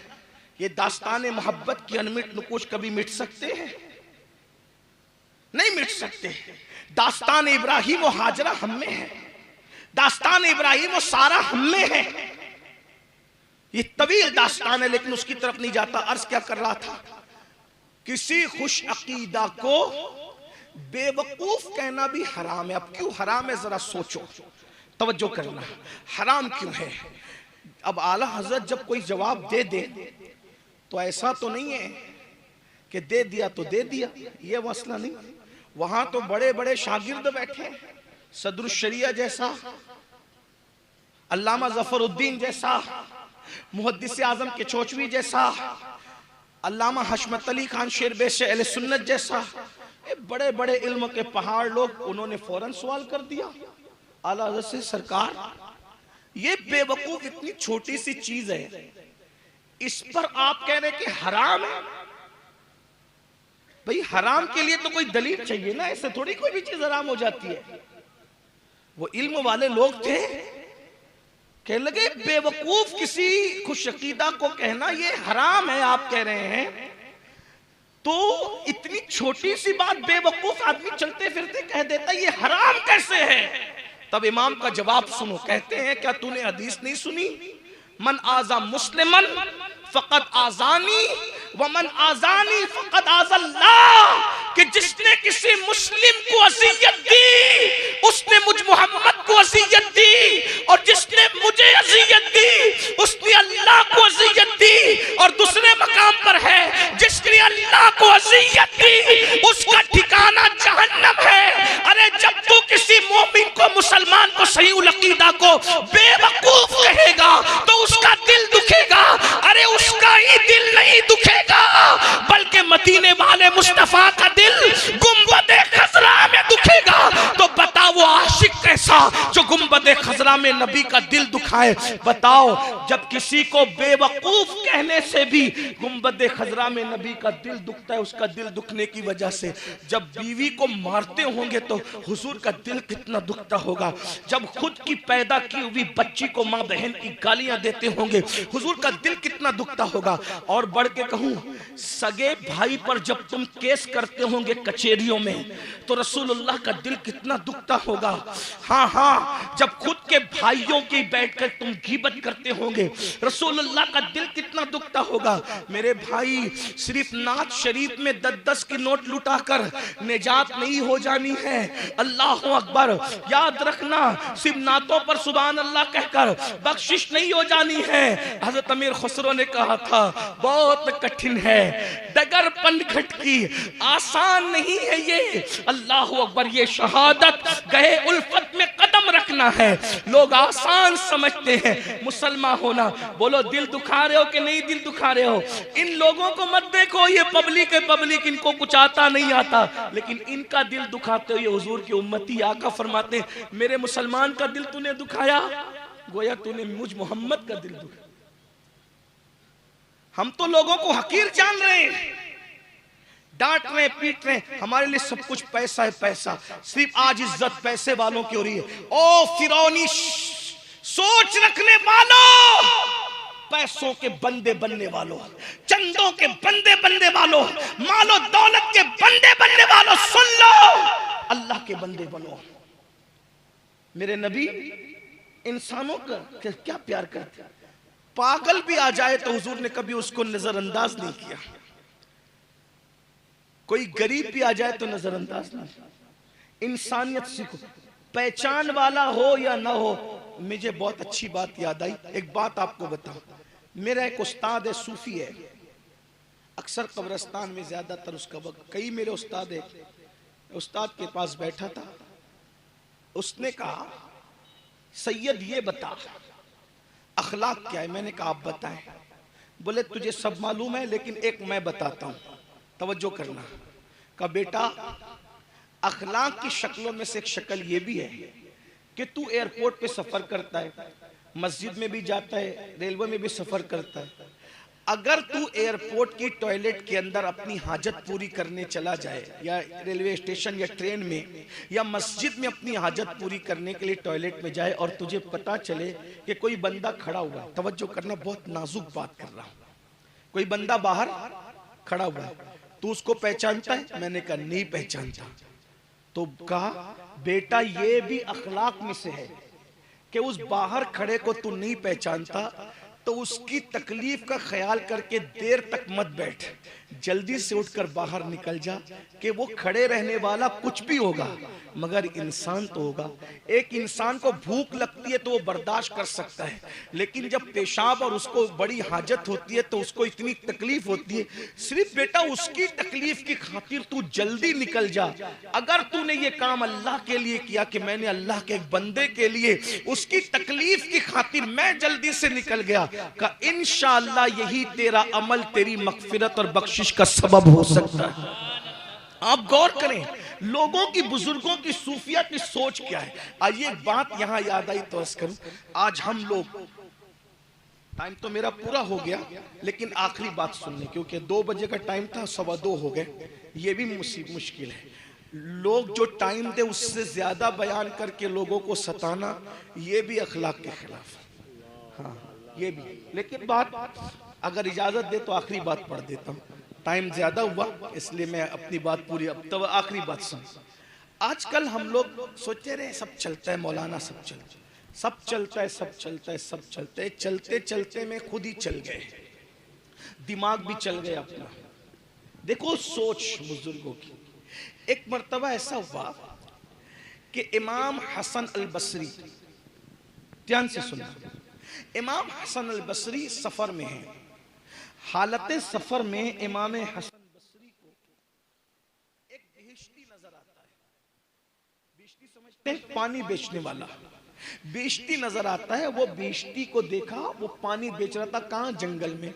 ये दास्तान मोहब्बत की अनमिट नुकुश कभी मिट सकते हैं? नहीं मिट सकते। दास्तान इब्राहिम और हाजरा हम में है, दास्तान इब्राहिम और सारा हम में है। ये तवील दास्तान है लेकिन उसकी तरफ नहीं जाता। अर्ज क्या कर रहा था, किसी खुश अकीदा को बेवकूफ कहना भी हराम है। अब क्यों हराम है जरा सोचो, तवज्जो करना। हराम क्यों है? अब आला हजरत जब कोई जवाब दे दे तो ऐसा तो नहीं है कि दे दिया तो दे दिया, ये मसला नहीं। वहां तो बड़े बड़े शागिर्द बैठे, सदरुल शरिया जैसा, अल्लामा जफरुद्दीन जैसा, मुहद्दिस आजम के चौचवी जैसा, अल्लामा हशमत अली खान शेरबेश अहले सुन्नत जैसा, बड़े बड़े इल्म के पहाड़ लोग, उन्होंने फौरन सवाल कर दिया आला हज़रत से, सरकार ये बेवकूफ इतनी छोटी सी चीज है, इस पर आप कह रहे कि हराम है। भाई हराम के लिए तो कोई दलील चाहिए ना, ऐसे थोड़ी कोई भी चीज हराम हो जाती है। वो इल्म वाले लोग थे, कहने लगे बेवकूफ किसी खुशअकीदा को कहना ये हराम है, आप कह रहे हैं, तो इतनी छोटी सी बात बेवकूफ आदमी चलते फिरते कह देता ये हराम कैसे है। तब इमाम का जवाब सुनो, कहते हैं क्या तूने हदीस नहीं सुनी, मन आजा मुस्लिमन फकत आजानी व मन आजानी फकत आज़ल्लाह, कि जिसने किसी मुस्लिम को अज़ियत दी उसने मुझ मोहम्मद को अज़ियत दी, और जिसने मुझे अज़ियत दी उसने अल्लाह को अज़ियत दी। और दूसरे मकाम पर है जिसने अल्लाह को अज़ियत दी उसका ठिकाना जहन्नम है। अरे जब तू किसी मोमिन को, मुसलमान को, सही अकीदा को बेवकूफ कहेगा तो उसका दिल दुखेगा। अरे उसका ही दिल नहीं दुखेगा बल्कि मदीने वाले मुस्तफा का दिल गुंबदे खजरा में दुखेगा। तो बताओ वो आशिक कैसा जो गुंबदे खजरा में नबी का दिल दुखाए। बताओ जब किसी को बेवकूफ कहने से भी गुंबदे खजरा में नबी का दिल दुखता है, उसका दिल दुखने की वजह से। जब बीवी को मारते होंगे तो हुजूर का दिल कितना दुखता होगा। जब खुद की पैदा की हुई बच्ची को माँ बहन की गालियां देते होंगे हुजूर का दिल कितना दुखता होगा। और बढ़ के कहूं, सगे भाई पर जब तुम केस करते होंगे कचहरियों में तो रसूलुल्लाह का दिल कितना दुखता होगा। हाँ हाँ, जब खुद के भाइयों की बैठकर तुम गीबत करते होंगे रसूलुल्लाह का दिल कितना दुखता होगा। मेरे भाई, सिर्फ नात शरीफ में 10-10 की नोट लुटाकर निजात नहीं हो जानी है। अल्लाह अकबर, याद रखना, सिर्फ नातों पर सुभान अल्लाह कहकर बख्शिश नहीं हो जानी है। हजरत अमीर खुसरो ने कहा था बहुत कठिन है डगर पनघट की, आसान नहीं है ये। अल्लाह अकबर, ये शहादत गए उल्फत में कदम रखना है। लोग आसान समझते हैं मुसलमान होना। बोलो दिल दुखा रहे हो कि नहीं दिल दुखा रहे हो? इन लोगों को मत देखो, ये पब्लिक है पब्लिक, इनको कुछ आता नहीं आता, लेकिन इनका दिल दुखाते हो ये हुजूर की उम्मती। आका फरमाते हैं मेरे मुसलमान का दिल तूने दुखाया, गोया तूने मुझ मोहम्मद का दिल दुखाया। हम तो लोगों को हकीर जान रहे हैं, डांट रहे पीट रहे, हमारे लिए सब कुछ पैसा है पैसा। सिर्फ आज इज्जत पैसे वालों की हो रही है। ओ फिरौनी सोच रखने वालों, पैसों के बंदे बनने वालों, चंदों के बंदे बनने वालों, मालो दौलत के बंदे बनने वालों, सुन लो, अल्लाह के बंदे बनो। मेरे नबी इंसानों का क्या प्यार करते, पागल भी आ जाए तो हुजूर ने कभी उसको नजरअंदाज नहीं किया। कोई गरीब भी आ जाए तो नजरअंदाज नहीं। इंसानियत सीखो, पहचान वाला हो या ना हो। मुझे बहुत अच्छी बात याद आई, एक बात आपको बताऊं। मेरा एक उस्ताद है, सूफी है, अक्सर कब्रिस्तान में ज्यादातर उसका वक्त, कई मेरे उस्ताद है, उस्ताद के पास बैठा था, उसने कहा सैयद ये बता अखलाक क्या है? मैंने कहा आप बताएं। बोले तुझे सब मालूम है लेकिन एक मैं बताता हूं, तवज्जो करना। का बेटा अखलाक की शक्लों में से एक शक्ल ये भी है कि तू एयरपोर्ट पे सफर करता है, मस्जिद में भी जाता है, रेलवे में भी सफर करता है। अगर तू एयरपोर्ट की टॉयलेट के अंदर अपनी हाजत पूरी करने चला जाए, या रेलवे स्टेशन या ट्रेन में या मस्जिद में अपनी हाजत पूरी करने के लिए टॉयलेट में जाए और तुझे पता चले कि कोई बंदा खड़ा हुआ है, तवज्जो करना, बहुत नाजुक बात कर रहा हूं, कोई बंदा बाहर खड़ा हुआ है, तू उसको पहचानता है? मैंने कहा नहीं पहचानता। तो कहा बेटा ये भी अखलाक में से है कि उस बाहर खड़े को तू नहीं पहचानता तो उसकी तकलीफ का ख्याल करके देर तक मत बैठ, जल्दी से उठकर बाहर निकल जा कि वो खड़े रहने वाला कुछ भी होगा मगर इंसान तो होगा। एक इंसान को भूख लगती है तो वो बर्दाश्त कर सकता है, लेकिन जब पेशाब और उसको बड़ी हाजत होती है तो उसको इतनी तकलीफ होती है। सिर्फ बेटा उसकी तकलीफ की खातिर तू जल्दी निकल जा। अगर तूने ये काम अल्लाह के लिए किया कि मैंने अल्लाह के एक बंदे के लिए उसकी तकलीफ की खातिर मैं जल्दी से निकल गया, का इंशाअल्लाह यही तेरा अमल तेरी मगफिरत और बख्शिश का सबब हो सकता है। आप गौर करें लोगों की, बुजुर्गों की, सूफिया की सोच क्या है। आइए एक बात यहां याद आई तो अर्ज करूं, आज हम लोग, टाइम तो मेरा पूरा हो गया लेकिन आखिरी बात सुनने, क्योंकि 2 बजे का टाइम था, 2:15 हो गए। ये भी मुश्किल है। लोग जो टाइम दे उससे ज्यादा बयान करके लोगों को सताना, ये भी अखलाक के खिलाफ। हाँ ये भी। लेकिन बात अगर इजाजत दे तो आखिरी बात पढ़ देता हूँ, टाइम ज्यादा हुआ इसलिए मैं अपनी बात पूरी, अब तो आखिरी बात सुन। आजकल हम लोग सोचते रहे सब चलता है मौलाना, सब चलता है, सब चलता है, सब चलता है, सब चलता है, चलते चलते में खुद ही चल गए, दिमाग भी चल गया अपना। देखो सोच बुजुर्गों की। एक मर्तबा ऐसा हुआ कि इमाम हसन अल बसरी, ध्यान से सुनना, इमाम हसन अल बसरी सफर में है। हालत सफर में इमाम हसन बसरी को एक बेहिश्ती नजर आता है। बेहिश्ती समझते हैं? पानी बेचने वाला बेहिश्ती नजर आता है। वो बेहिश्ती को देखा, वो पानी बेच रहा था कहां? जंगल में।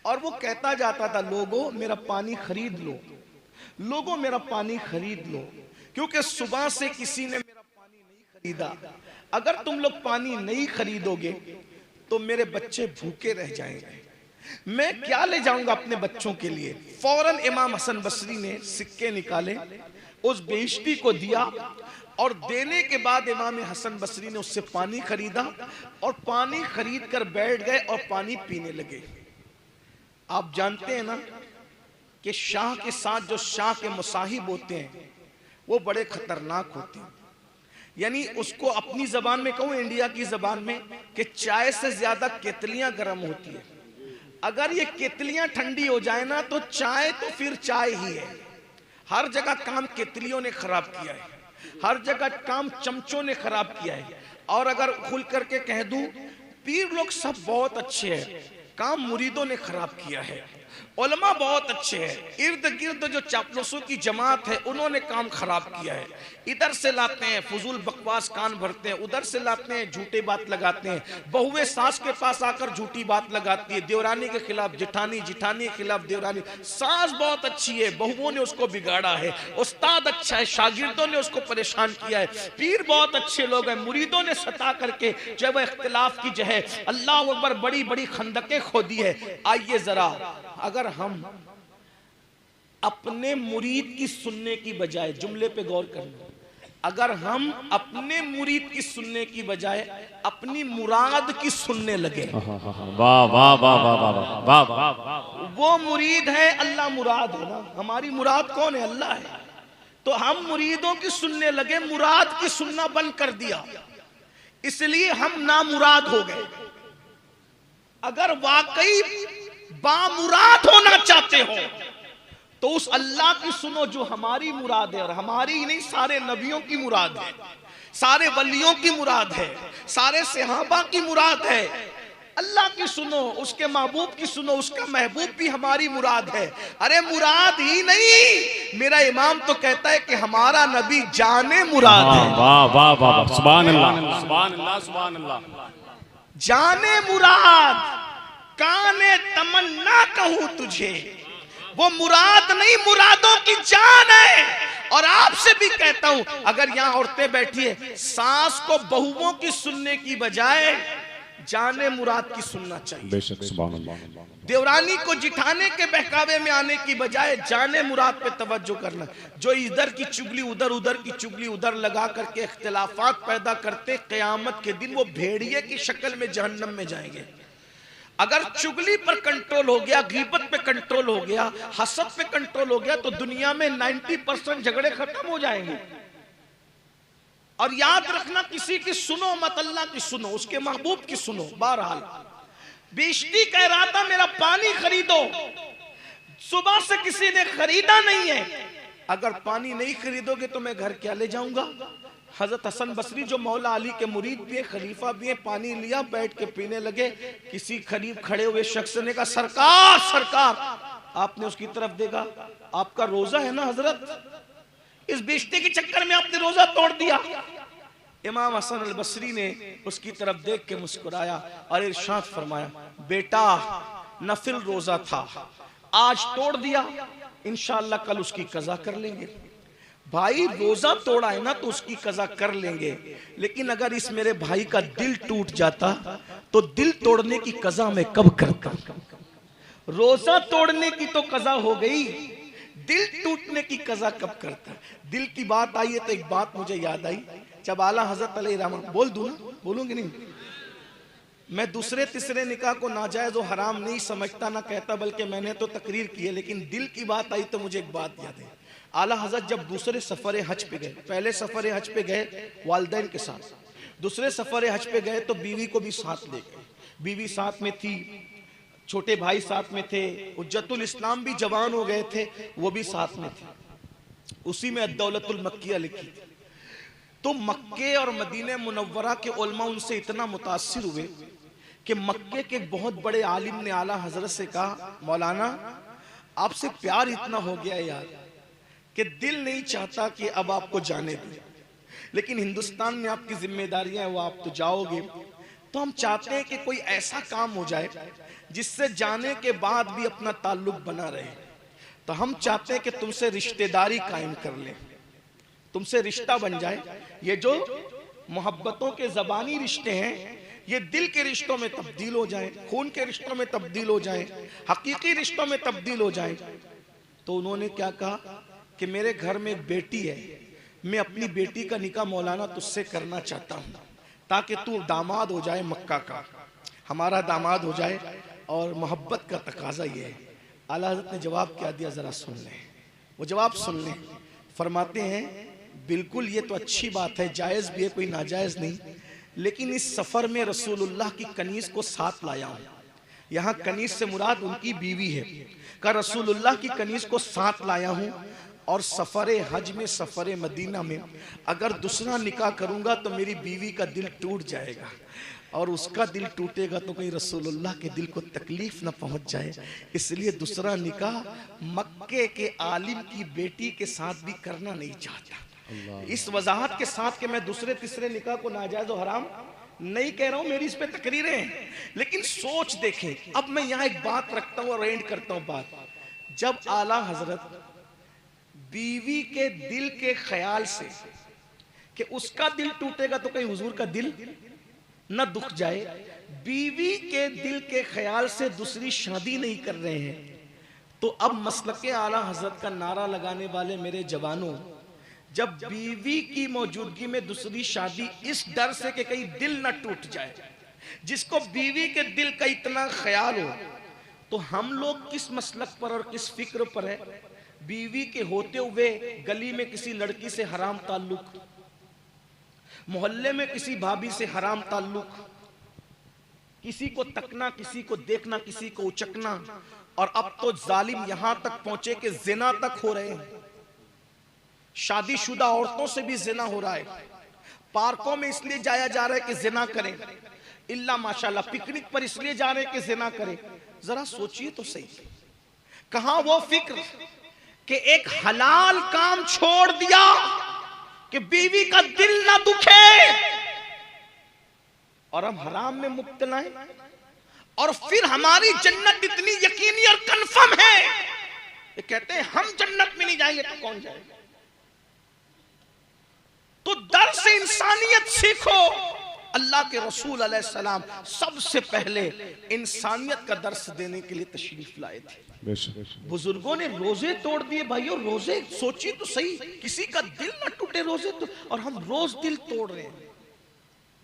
और वो कहता जाता था, लोगों मेरा पानी खरीद लो, लोगों मेरा पानी खरीद लो, क्योंकि सुबह से किसी ने मेरा पानी नहीं खरीदा। अगर तुम लोग पानी नहीं खरीदोगे तो मेरे बच्चे भूखे रह जाएंगे, मैं क्या ले जाऊंगा अपने बच्चों के लिए। फौरन इमाम हसन बसरी ने सिक्के निकाले, उस बेइज्जती को दिया, और देने के बाद इमाम हसन बसरी ने उससे पानी खरीदा और पानी खरीद कर बैठ गए और पानी पीने लगे। आप जानते हैं ना कि शाह के साथ जो शाह के मुसाहिब होते हैं वो बड़े खतरनाक होते हैं। यानी उसको अपनी जबान में कहूं, इंडिया की जबान में, कि चाय से ज्यादा केतलियां गर्म होती है। अगर ये केतलियां ठंडी हो जाए ना तो चाय तो फिर चाय ही है। हर जगह काम केतलियों ने खराब किया है, हर जगह काम चमचों ने खराब किया है। और अगर खुल करके कह दूं, पीर लोग सब बहुत अच्छे हैं, काम मुरीदों ने खराब किया है। उलमा बहुत अच्छे हैं, इर्द गिर्द जो चापलूसों की जमात है उन्होंने काम खराब किया है। इधर से लाते हैं फजूल बकवास कान भरते हैं, उधर से लाते हैं झूठी बात लगाते हैं। बहुएं सास के पास आकर झूठी बात लगाती है, देवरानी के खिलाफ जिठानी, जिठानी के खिलाफ देवरानी। सास बहुत अच्छी है, बहुओं ने उसको बिगाड़ा है। उस्ताद अच्छा है, शागिर्दों ने उसको परेशान किया है। पीर बहुत अच्छे लोग हैं, मुरीदों ने सता करके जो वह इख्तिलाफ की जो है अल्लाह अकबर बड़ी बड़ी खंदकें खोदी है। आइए जरा, अगर हम अपने मुरीद की सुनने की बजाय, जुमले पे गौर करना, अगर हम अपने मुरीद की सुनने की बजाय अपनी मुराद की सुनने लगे, वाह वाह वाह वाह वाह वाह, वो मुरीद है, अल्लाह मुराद है ना। हमारी मुराद कौन है? अल्लाह है। तो हम मुरीदों की सुनने लगे, मुराद की सुनना बंद कर दिया, इसलिए हम नामुराद हो गए। अगर वाकई बामुराद होना चाहते हो तो उस अल्लाह की सुनो जो हमारी मुराद है, और हमारी ही नहीं सारे नबियों की मुराद है, सारे वलियों की मुराद है, सारे सहाबा की मुराद है। अल्लाह की सुनो, उसके महबूब की सुनो, उसका महबूब भी हमारी मुराद है। अरे मुराद ही नहीं, मेरा इमाम तो कहता है कि हमारा नबी जाने मुराद है। वाह वाह वाह, सुभान अल्लाह सुभान अल्लाह सुभान अल्लाह। जाने मुराद, काने तमन्ना कहूं तुझे, वो मुराद नहीं मुरादों की जान है। और आपसे भी कहता हूं, अगर यहां औरतें बैठी है, सास को बहुओं की सुनने की बजाय जाने मुराद की सुनना चाहिए। बेशक सुभान अल्लाह। देवरानी को जिठाने के बहकावे में आने की बजाय जाने मुराद पे तवज्जो करना। जो इधर की चुगली उधर, उधर की चुगली उधर लगा करके इख्तिलाफात पैदा करते, क़यामत के दिन वो भेड़िए की शक्ल में जहन्नम में जाएंगे। अगर चुगली पर कंट्रोल हो गया, गीबत पे कंट्रोल हो गया, हसद पे कंट्रोल हो गया, तो दुनिया में 90% झगड़े खत्म हो जाएंगे। और याद रखना, किसी की सुनो मत, अल्लाह की सुनो, उसके महबूब की सुनो। बहरहाल बेइज्जती कह रहा था मेरा पानी खरीदो, सुबह से किसी ने खरीदा नहीं है। अगर पानी नहीं खरीदोगे तो मैं घर क्या ले जाऊंगा? हजरत हसन बसरी जो मौला अली के मुरीद भी है, खलीफा भी है, पानी लिया, बैठ के पीने लगे। किसी करीब खड़े हुए शख्स ने कहा, सरकार सरकार। आपने उसकी तरफ देखा, आपका रोजा है ना हजरत, इस बेइज्जती के चक्कर में आपने रोजा तोड़ दिया। इमाम हसन अल बसरी ने उसकी तरफ देख के मुस्कुराया और इरशाद फरमाया, बेटा नफिल रोजा था, आज तोड़ दिया, इंशाअल्लाह कल उसकी कज़ा कर लेंगे। भाई रोजा तोड़ा है ना तो उसकी कज़ा कर लेंगे, लेकिन अगर इस मेरे भाई का दिल टूट जाता तो दिल तोड़ने की कज़ा मैं कब करता? रोजा तोड़ने की तो कज़ा हो गई, दिल टूटने की कज़ा कब करता है? दिल की बात आई है तो एक बात मुझे याद आई, जब आला हजरत अलैहिर्रहमत, बोल दूं ना, बोलूंगी नहीं, मैं दूसरे तीसरे निकाह को नाजायज और हराम नहीं समझता ना कहता, बल्कि मैंने तो तकरीर की है, लेकिन दिल की बात आई तो मुझे एक बात याद है। आला हजरत जब दूसरे सफर हज पे गए, पहले सफर हज पे गए वालिदैन के साथ, दूसरे सफर हज पे गए तो बीवी को भी साथ ले गए। बीवी साथ में थी, छोटे भाई साथ में थे, उज्जतुल इस्लाम भी जवान हो गए थे, वो भी साथ में थे। उसी में अद्दौलतुल मक्किया लिखी थी। तो मक्के और मदीने मुनव्वरा के उलमा उनसे इतना मुतासिर हुए कि मक्के के एक बहुत बड़े आलिम ने आला हजरत से कहा, मौलाना आपसे प्यार इतना हो गया यार कि दिल नहीं चाहता कि अब आपको जाने दें, लेकिन हिंदुस्तान में आपकी जिम्मेदारियां हैं, वो आप तो जाओगे, तो हम चाहते हैं कि कोई ऐसा काम हो जाए जिससे जाने के बाद भी अपना ताल्लुक बना रहे। तो हम चाहते हैं कि तुमसे रिश्तेदारी कायम कर लें, तुमसे रिश्ता बन जाए। ये जो मोहब्बतों के ज़बानी रिश्ते हैं ये दिल के रिश्तों में तब्दील हो जाए, खून के रिश्तों में तब्दील हो जाए, हकीकी रिश्तों में तब्दील हो जाए। तो उन्होंने क्या कहा कि मेरे घर में एक बेटी है, मैं अपनी बेटी का निकाह मौलाना तुझसे करना चाहता हूँ ताकि तू दामाद हो जाए, मक्का का हमारा दामाद हो जाए, और मोहब्बत का तकाजा ये है। आला हज़रत ने जवाब क्या दिया, जरा सुन लें, वो जवाब सुन लें। फरमाते हैं बिल्कुल ये तो अच्छी बात है, जायज़ भी है, कोई नाजायज़ नहीं, लेकिन इस सफ़र में रसूलुल्लाह की कनीज को साथ लाया हूँ। यहाँ कनीज से मुराद उनकी बीवी है, का रसूलुल्लाह की कनीज को साथ लाया हूँ, और सफ़र हज में, सफ़र मदीना में अगर दूसरा निकाह करूँगा तो मेरी बीवी का दिल टूट जाएगा, और उसका दिल टूटेगा तो कहीं रसूलुल्लाह के दिल को तकलीफ न पहुंच जाए, इसलिए दूसरा निकाह मक्के के आलिम की बेटी के साथ भी करना नहीं चाहता। इस वजाहत के साथ कि मैं दूसरे तीसरे निकाह को नाजायज और हराम नहीं कह रहा हूं, मेरी इस पे तकरीरें हैं, लेकिन सोच देखें। अब मैं यहाँ एक बात रखता हूँ और एंड करता हूँ बात। जब आला हजरत बीवी के दिल के ख्याल से कि उसका दिल टूटेगा तो कहीं हुजूर का दिल न दुख जाए, बीवी के दिल के ख्याल से दूसरी शादी नहीं कर रहे हैं, तो अब मसलके आला हजरत का नारा लगाने वाले मेरे जवानों, जब बीवी की मौजूदगी में दूसरी शादी इस डर से कि कहीं दिल न टूट जाए, जिसको बीवी के दिल का इतना ख्याल हो, तो हम लोग किस मसलक पर और किस फिक्र पर है? बीवी के होते हुए गली में किसी लड़की से हराम ताल्लुक, मोहल्ले में किसी भाभी से हराम ताल्लुक, किसी को तकना, किसी को देखना, किसी को उचकना, और अब तो जालिम यहां तक पहुंचे कि जिना तक हो रहे हैं। शादीशुदा औरतों से भी जिना हो रहा है। पार्कों में इसलिए जाया जा रहा है कि जिना करें, इल्ला माशाल्लाह पिकनिक पर इसलिए जा रहे हैं कि जिना करें। जरा सोचिए तो सही, कहां वो फिक्र कि एक हलाल काम छोड़ दिया कि बीवी का दिल ना दुखे, और हम हराम में मुब्तला हैं, और फिर हमारी जन्नत इतनी यकीनी और कंफर्म है, ये कहते हैं हम जन्नत में नहीं जाएंगे तो कौन जाएगा? तो दर से इंसानियत सीखो। अल्लाह के रसूल अलैहिस्सलाम सबसे पहले इंसानियत का दर्स देने के लिए तशरीफ लाए थे। बुजुर्गों ने रोजे तोड़ दिए भाइयों, रोजे सोचिए तो सही, किसी का दिल ना टूटे रोजे तो, और हम रोज दिल तोड़ रहे हैं।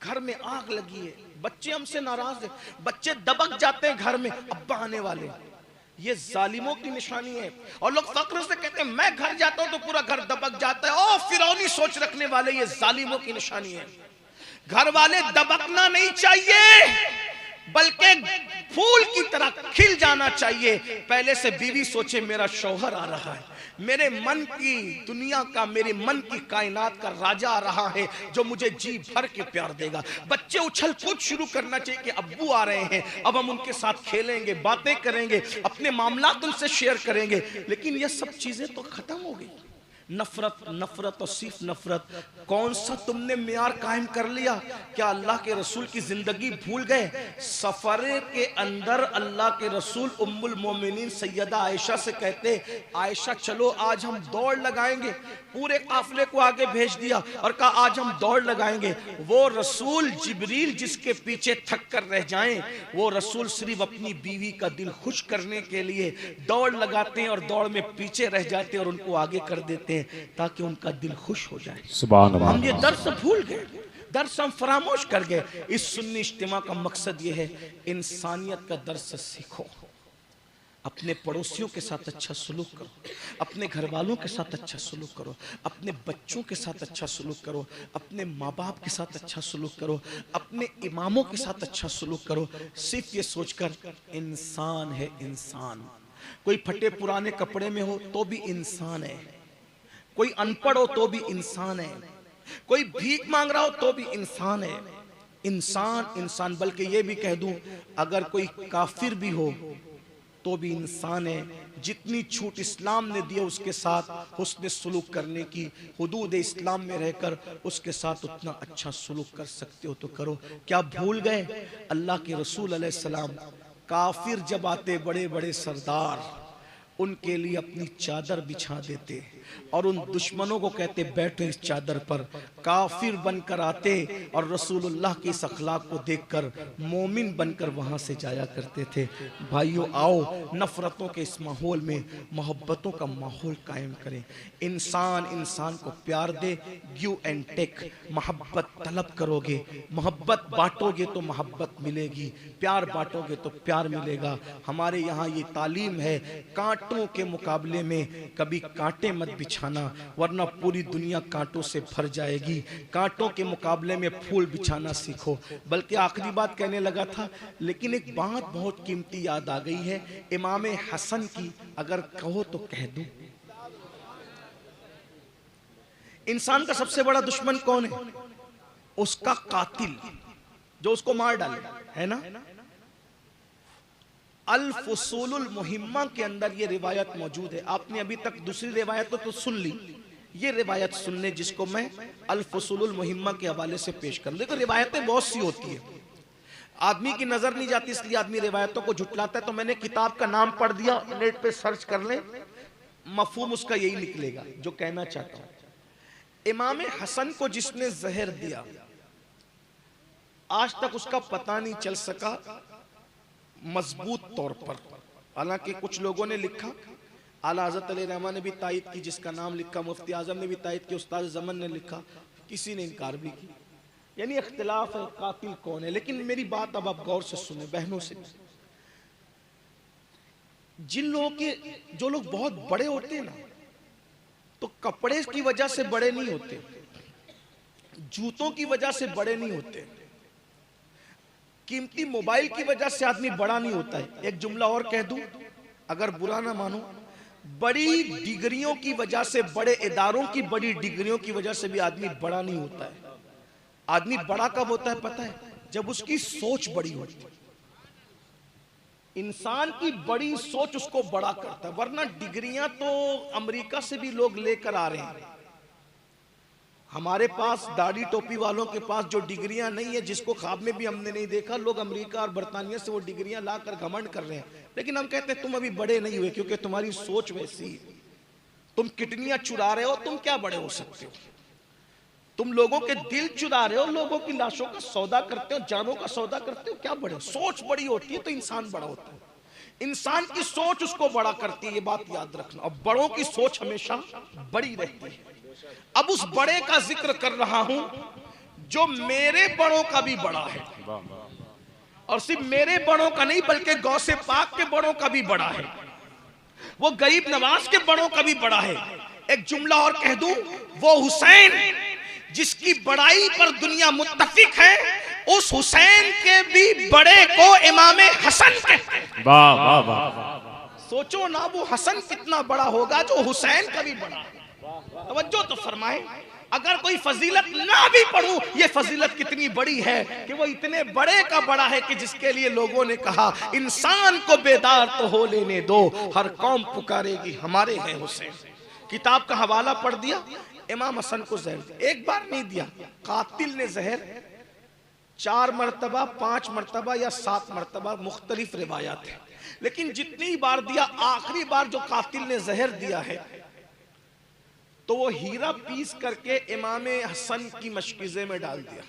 घर में आग लगी है, बच्चे हमसे नाराज है, बच्चे दबक जाते हैं घर में, अब्बा आने वाले, ये जालिमों की निशानी है। और लोग फक्र से कहते हैं मैं घर जाता हूं तो पूरा घर दबक जाता है। ओ फिरौनी सोच रखने वाले, ये जालिमों की निशानी है। घर वाले दबकना नहीं चाहिए, बल्कि फूल की तरह खिल जाना चाहिए। पहले से बीवी सोचे मेरा शौहर आ रहा है, मेरे मन की दुनिया का, मेरे मन की कायनात का राजा आ रहा है जो मुझे जी भर के प्यार देगा। बच्चे उछल कूद शुरू करना चाहिए कि अब्बू आ रहे हैं, अब हम उनके साथ खेलेंगे, बातें करेंगे, अपने मामलात उनसे शेयर करेंगे। लेकिन ये सब चीजें तो खत्म हो गई। नफरत नफरत और सिर्फ नफरत। कौन सा तुमने मियार कायम कर लिया? क्या अल्लाह के रसूल की जिंदगी भूल गए? सफरे के अंदर अल्लाह के रसूल उम्मुल मोमिनीन सैयदा आयशा से कहते, आयशा चलो आज हम दौड़ लगाएंगे। पूरे काफिले को आगे भेज दिया और कहा आज हम दौड़ लगाएंगे। वो रसूल जिब्रील जिसके पीछे थक कर रह जाएं, वो रसूल सिर्फ अपनी बीवी का दिल खुश करने के लिए दौड़ लगाते हैं और दौड़ में पीछे रह जाते हैं और उनको आगे कर देते हैं ताकि उनका दिल खुश हो जाए। सुभान अल्लाह। हम ये दर्स भूल गए, दर्स हम फरामोश कर गए। इस सुन्नी इज्तिमा का मकसद ये है, इंसानियत का दर्स सीखो। अपने पड़ोसियों के साथ अच्छा सलूक करो, अपने घर वालों के साथ अच्छा सलूक करो, अपने बच्चों के साथ अच्छा सलूक करो, अपने माँ बाप के साथ अच्छा सलूक करो, अपने इमामों के साथ अच्छा सलूक करो। सिर्फ ये सोचकर इंसान है इंसान। कोई फटे पुराने कपड़े में हो तो भी इंसान है, कोई अनपढ़ हो तो भी इंसान है, कोई भीख मांग रहा हो तो भी इंसान है। इंसान इंसान। बल्कि ये भी कह दूं, अगर कोई काफिर भी हो तो भी इंसान है। जितनी छूट इस्लाम ने दी है उसके साथ हुस्न सुलूक करने की, हुदूद इस्लाम में रहकर उसके साथ उतना अच्छा सुलूक कर सकते हो तो करो। क्या भूल गए अल्लाह के रसूल अलैहिस्सलाम काफिर जब आते, बड़े बड़े सरदार उनके लिए अपनी चादर बिछा देते और उन दुश्मनों को कहते बैठो इस चादर पर। काफिर बनकर आते और रसूलुल्लाह की इस अखलाक को देखकर मोमिन बनकर वहां से जाया करते थे। भाइयों आओ नफरतों के इस माहौल में मोहब्बतों का माहौल कायम करें। इंसान इंसान को प्यार दे, गिव एंड टेक। मोहब्बत तलब करोगे, मोहब्बत बांटोगे तो मोहब्बत मिलेगी, प्यार बांटोगे तो प्यार मिलेगा। हमारे यहाँ ये तालीम है, कांटों के मुकाबले में कभी कांटे मत बिछाना वरना पूरी दुनिया कांटों से भर जाएगी। कांटों के मुकाबले में फूल बिछाना सीखो। बल्कि आखिरी बात कहने लगा था, लेकिन एक बात बहुत कीमती याद आ गई है, इमाम हसन की, अगर कहो तो कह दूं। इंसान का सबसे बड़ा दुश्मन कौन है? उसका कातिल जो उसको मार डाले, है ना। अल फुसूलुल मुहिम्मा के अंदर ये रिवायत मौजूद है। आपने अभी तक दूसरी रिवायत तो सुन ली, ये रिवायत सुनने जिसको मैं अल फुसूलुल मुहिम्मा के हवाले से पेश कर। देखो रिवायतें बहुत सी होती है, आदमी की नजर नहीं जाती इसलिए आदमी रिवायतों को झुटलाता है। तो मैंने किताब का नाम पढ़ दिया, नेट पे सर्च कर ले, मफहूम उसका यही निकलेगा जो कहना चाहता हूं। इमाम हसन को जिसने जहर दिया आज तक उसका पता नहीं चल सका मजबूत तौर पर। हालांकि कुछ लोगों ने लिखा, आला हज़रत अली रहमान ने भी तायद की, जिसका नाम लिखा, मुफ्ती आजम ने भी तायद की, उस्ताद ज़मन ने लिखा, किसी ने इनकार भी की। यानी इख्तिलाफ है कातिल कौन है। लेकिन मेरी बात अब आप गौर से सुने बहनों से। जिन लोगों के, जो लोग बहुत बड़े होते हैं ना, तो कपड़े की वजह से बड़े नहीं होते, जूतों की वजह से बड़े नहीं होते, कीमती मोबाइल की वजह से आदमी बड़ा नहीं होता है। एक जुमला और कह दूं, अगर बुरा ना मानो, बड़ी डिग्रियों की वजह से, बड़े इदारों की बड़ी डिग्रियों की वजह से भी आदमी बड़ा नहीं होता है। आदमी बड़ा कब होता है पता है? जब उसकी सोच बड़ी होती है। इंसान की बड़ी सोच उसको बड़ा करता है, वरना डिग्रियां तो अमेरिका से भी लोग लेकर आ रहे हैं। हमारे पास दाढ़ी टोपी वालों के पास जो डिग्रियां नहीं है, जिसको ख्वाब में भी हमने नहीं देखा, लोग अमेरिका और बर्तानिया से वो डिग्रियां लाकर घमंड कर रहे हैं। लेकिन हम कहते हैं तुम अभी बड़े नहीं हुए क्योंकि तुम्हारी सोच वैसी है। तुम किडनियां चुरा रहे हो, तुम क्या बड़े हो सकते हो? तुम लोगों के दिल चुरा रहे हो, लोगों की लाशों का सौदा करते हो, जानों का सौदा करते हो, क्या बड़े हो? सोच बड़ी होती है तो इंसान बड़ा होता है। इंसान की सोच उसको बड़ा करती है, ये बात याद रखना। और बड़ों की सोच हमेशा बड़ी रहती है। अब उस बड़े का जिक्र कर रहा हूं जो मेरे बड़ों का भी बड़ा है, और सिर्फ मेरे बड़ों का नहीं बल्कि गौसे पाक के बड़ों का भी बड़ा है, वो गरीब नवाज के बड़ों का भी बड़ा है। एक जुमला और कह दूं, वो हुसैन जिसकी बड़ाई पर दुनिया मुत्तफिक है, उस हुसैन के भी बड़े को इमाम हसन कहते हैं। वाह वाह वाह। सोचो ना वो हसन कितना बड़ा होगा जो हुसैन का भी बड़ा है। तवज्जो तो फरमाए, अगर कोई फजीलत ना भी पढ़ूं, ये फजीलत कितनी बड़ी है कि वो इतने बड़े का बड़ा है कि जिसके लिए लोगों ने कहा इंसान को बेदार तो हो लेने दो, हर कौम पुकारेगी हमारे हैं हुसैन। किताब का हवाला पढ़ दिया, इमाम हसन को जहर दिया। एक बार नहीं दिया, कातिल ने जहर 4 मरतबा, 5 मरतबा या 7 मरतबा, मुख्तलिफ रिवायात है, लेकिन जितनी बार दिया, आखिरी बार जो कातिल ने जहर दिया है तो वो हीरा पीस करके इमाम हसन की मशकीज़े में डाल दिया।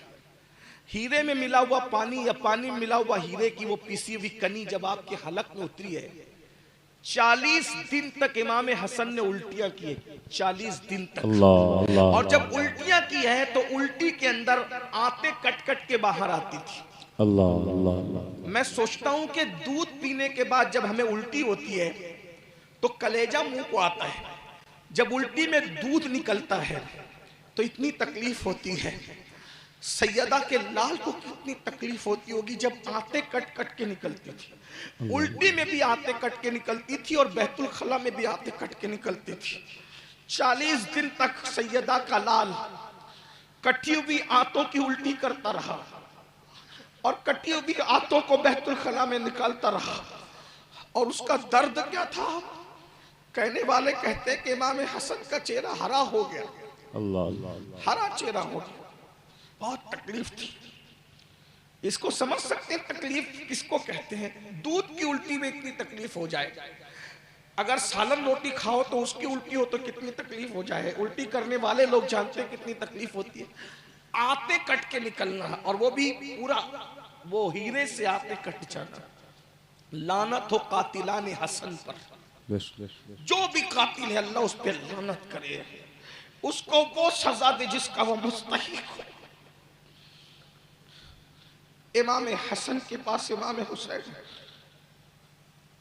हीरे में मिला हुआ पानी या पानी में मिला हुआ हीरे की वो पीसी हुई कनी जब आपके हलक में उतरी है, 40 दिन तक इमाम हसन ने उल्टियां की है, 40 दिन तक। अल्लाह, और जब उल्टियां की है तो उल्टी के अंदर आते कट कट के बाहर आती थी। अल्लाह अल्लाह। मैं सोचता हूं कि दूध पीने के बाद जब हमें उल्टी होती है तो कलेजा मुंह को आता है, जब उल्टी में दूध निकलता है तो इतनी तकलीफ होती है। सैयदा के लाल को कितनी तकलीफ होती होगी जब आते कट कट के निकलती थी। उल्टी में भी आते कट के निकलती थी और बैतुल खला में भी आते कट के निकलती थी। 40 दिन तक सैयदा का लाल कटी हुई आंतों की उल्टी करता रहा और कटी हुई आंतों को बैतुल खला में निकालता रहा। और उसका दर्द क्या था, कहने वाले कहते हैं कि इमाम हसन का चेहरा हरा हो गया। अल्लाह अल्लाह। हरा चेहरा हो गया, बहुत तकलीफ थी। इसको समझ सकते हैं तकलीफ किसको कहते हैं। दूध की उल्टी में इतनी तकलीफ हो जाए, अगर सालन रोटी खाओ तो उसकी उल्टी हो तो कितनी तकलीफ हो जाए। उल्टी करने वाले लोग जानते हैं कितनी तकलीफ होती है। आते कट के निकलना और वो भी पूरा वो हीरे से आते कट जाना। लानत हो कातिलाने हसन पर, जो भी कातिल है अल्लाह उस पर लानत करे, उसको वो सजा दे जिसका वो मुस्तहिक हो। इमाम हसन के पास इमाम हुसैन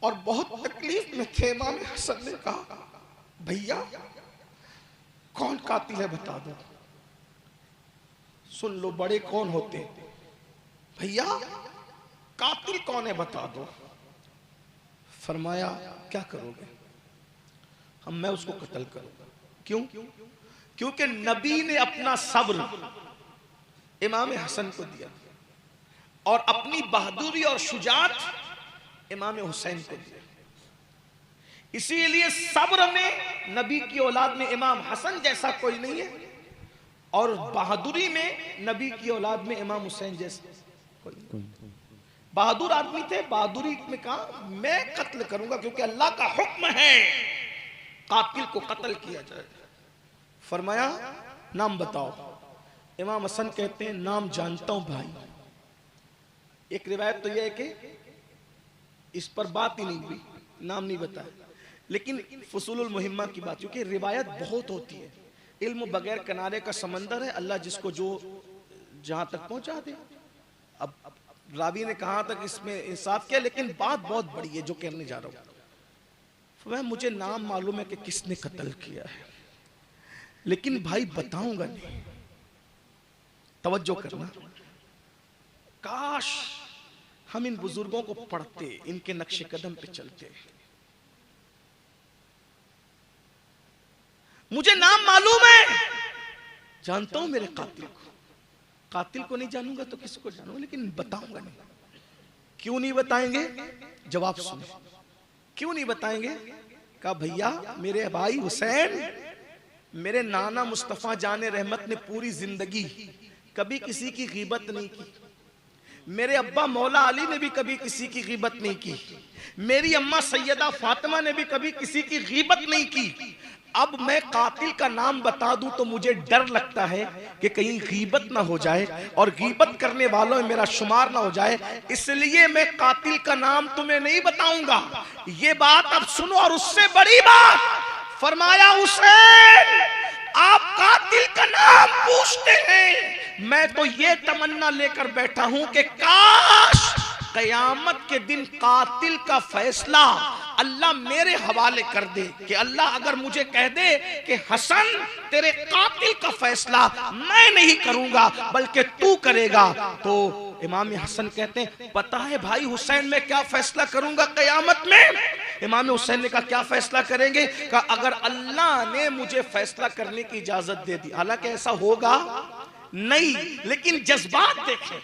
और बहुत तकलीफ में थे। इमाम हसन ने कहा, भैया कौन कातिल है बता दो। सुन लो, बड़े कौन होते, भैया कातिल कौन है बता दो। फरमाया, क्या करोगे? मैं उसको कत्ल करूंगा। क्यों? क्योंकि नबी ने अपना सब्र इमाम हसन को दिया और अपनी बहादुरी और शुजात इमाम हुसैन को दिया। इसीलिए सब्र में नबी की औलाद में इमाम हसन जैसा कोई नहीं है और बहादुरी में नबी की औलाद में इमाम हुसैन जैसा कोई नहीं। बहादुर आदमी थे, बहादुरी में कहा मैं कत्ल करूंगा क्योंकि अल्लाह का हुक्म है कातिल को कत्ल किया जाए। फरमाया, नाम बताओ। इमाम हसन कहते हैं, नाम जानता हूं भाई। एक रिवायत तो यह है कि इस पर बात ही नहीं हुई, नाम नहीं बताया, लेकिन फसूलुल मुहिम्मा की बात, क्योंकि रिवायत बहुत होती है। इल्म बगैर किनारे का समंदर है, अल्लाह जिसको जो जहां तक पहुंचा दे। अब रावी ने कहा तक इसमें इंसाफ किया, लेकिन बात बहुत बड़ी है जो कहने जा रहा हूं। वह मुझे नाम मालूम है कि किसने कत्ल किया है, लेकिन भाई बताऊंगा नहीं। तवज्जो करना, काश हम इन बुजुर्गों को पढ़ते, इनके नक्शे कदम पे चलते। मुझे नाम मालूम है, जानता हूं मेरे कातिल को। कातिल को नहीं जानूंगा तो किसको जानूंगा, लेकिन बताऊंगा नहीं। क्यों नहीं बताएंगे? जवाब सुने, क्यों नहीं बताएंगे? कहा, भैया मेरे भाई हुसैन, मेरे नाना मुस्तफा जाने रहमत ने पूरी जिंदगी कभी किसी की गीबत नहीं की। मेरे अब्बा मौला अली ने भी कभी किसी की गीबत नहीं की। मेरी अम्मा सैयदा फातिमा ने भी कभी किसी की गीबत नहीं की। अब मैं कातिल का नाम बता दूं तो मुझे डर लगता है कि कहीं गीबत ना हो जाए और गीबत करने वालों में मेरा शुमार ना हो जाए, इसलिए मैं कातिल का नाम तुम्हें नहीं बताऊंगा। ये बात अब सुनो, और उससे बड़ी बात फरमाया, हुसैन आप कातिल का नाम पूछते हैं, मैं तो ये तमन्ना लेकर बैठा हूं कि काश कयामत के दिन कातिल का फैसला अल्लाह मेरे हवाले कर दे, कि अल्लाह अगर मुझे कह दे कि हसन तेरे कातिल का फैसला मैं नहीं करूंगा बल्कि तू करेगा, तो इमाम हसन कहते हैं, पता है भाई हुसैन मैं क्या फैसला करूंगा कयामत में? इमाम हुसैन ने कहा, क्या फैसला करेंगे? कहा, अगर अल्लाह ने मुझे फैसला करने की इजाजत दे दी, हालांकि ऐसा होगा नहीं, लेकिन जज्बात देखें,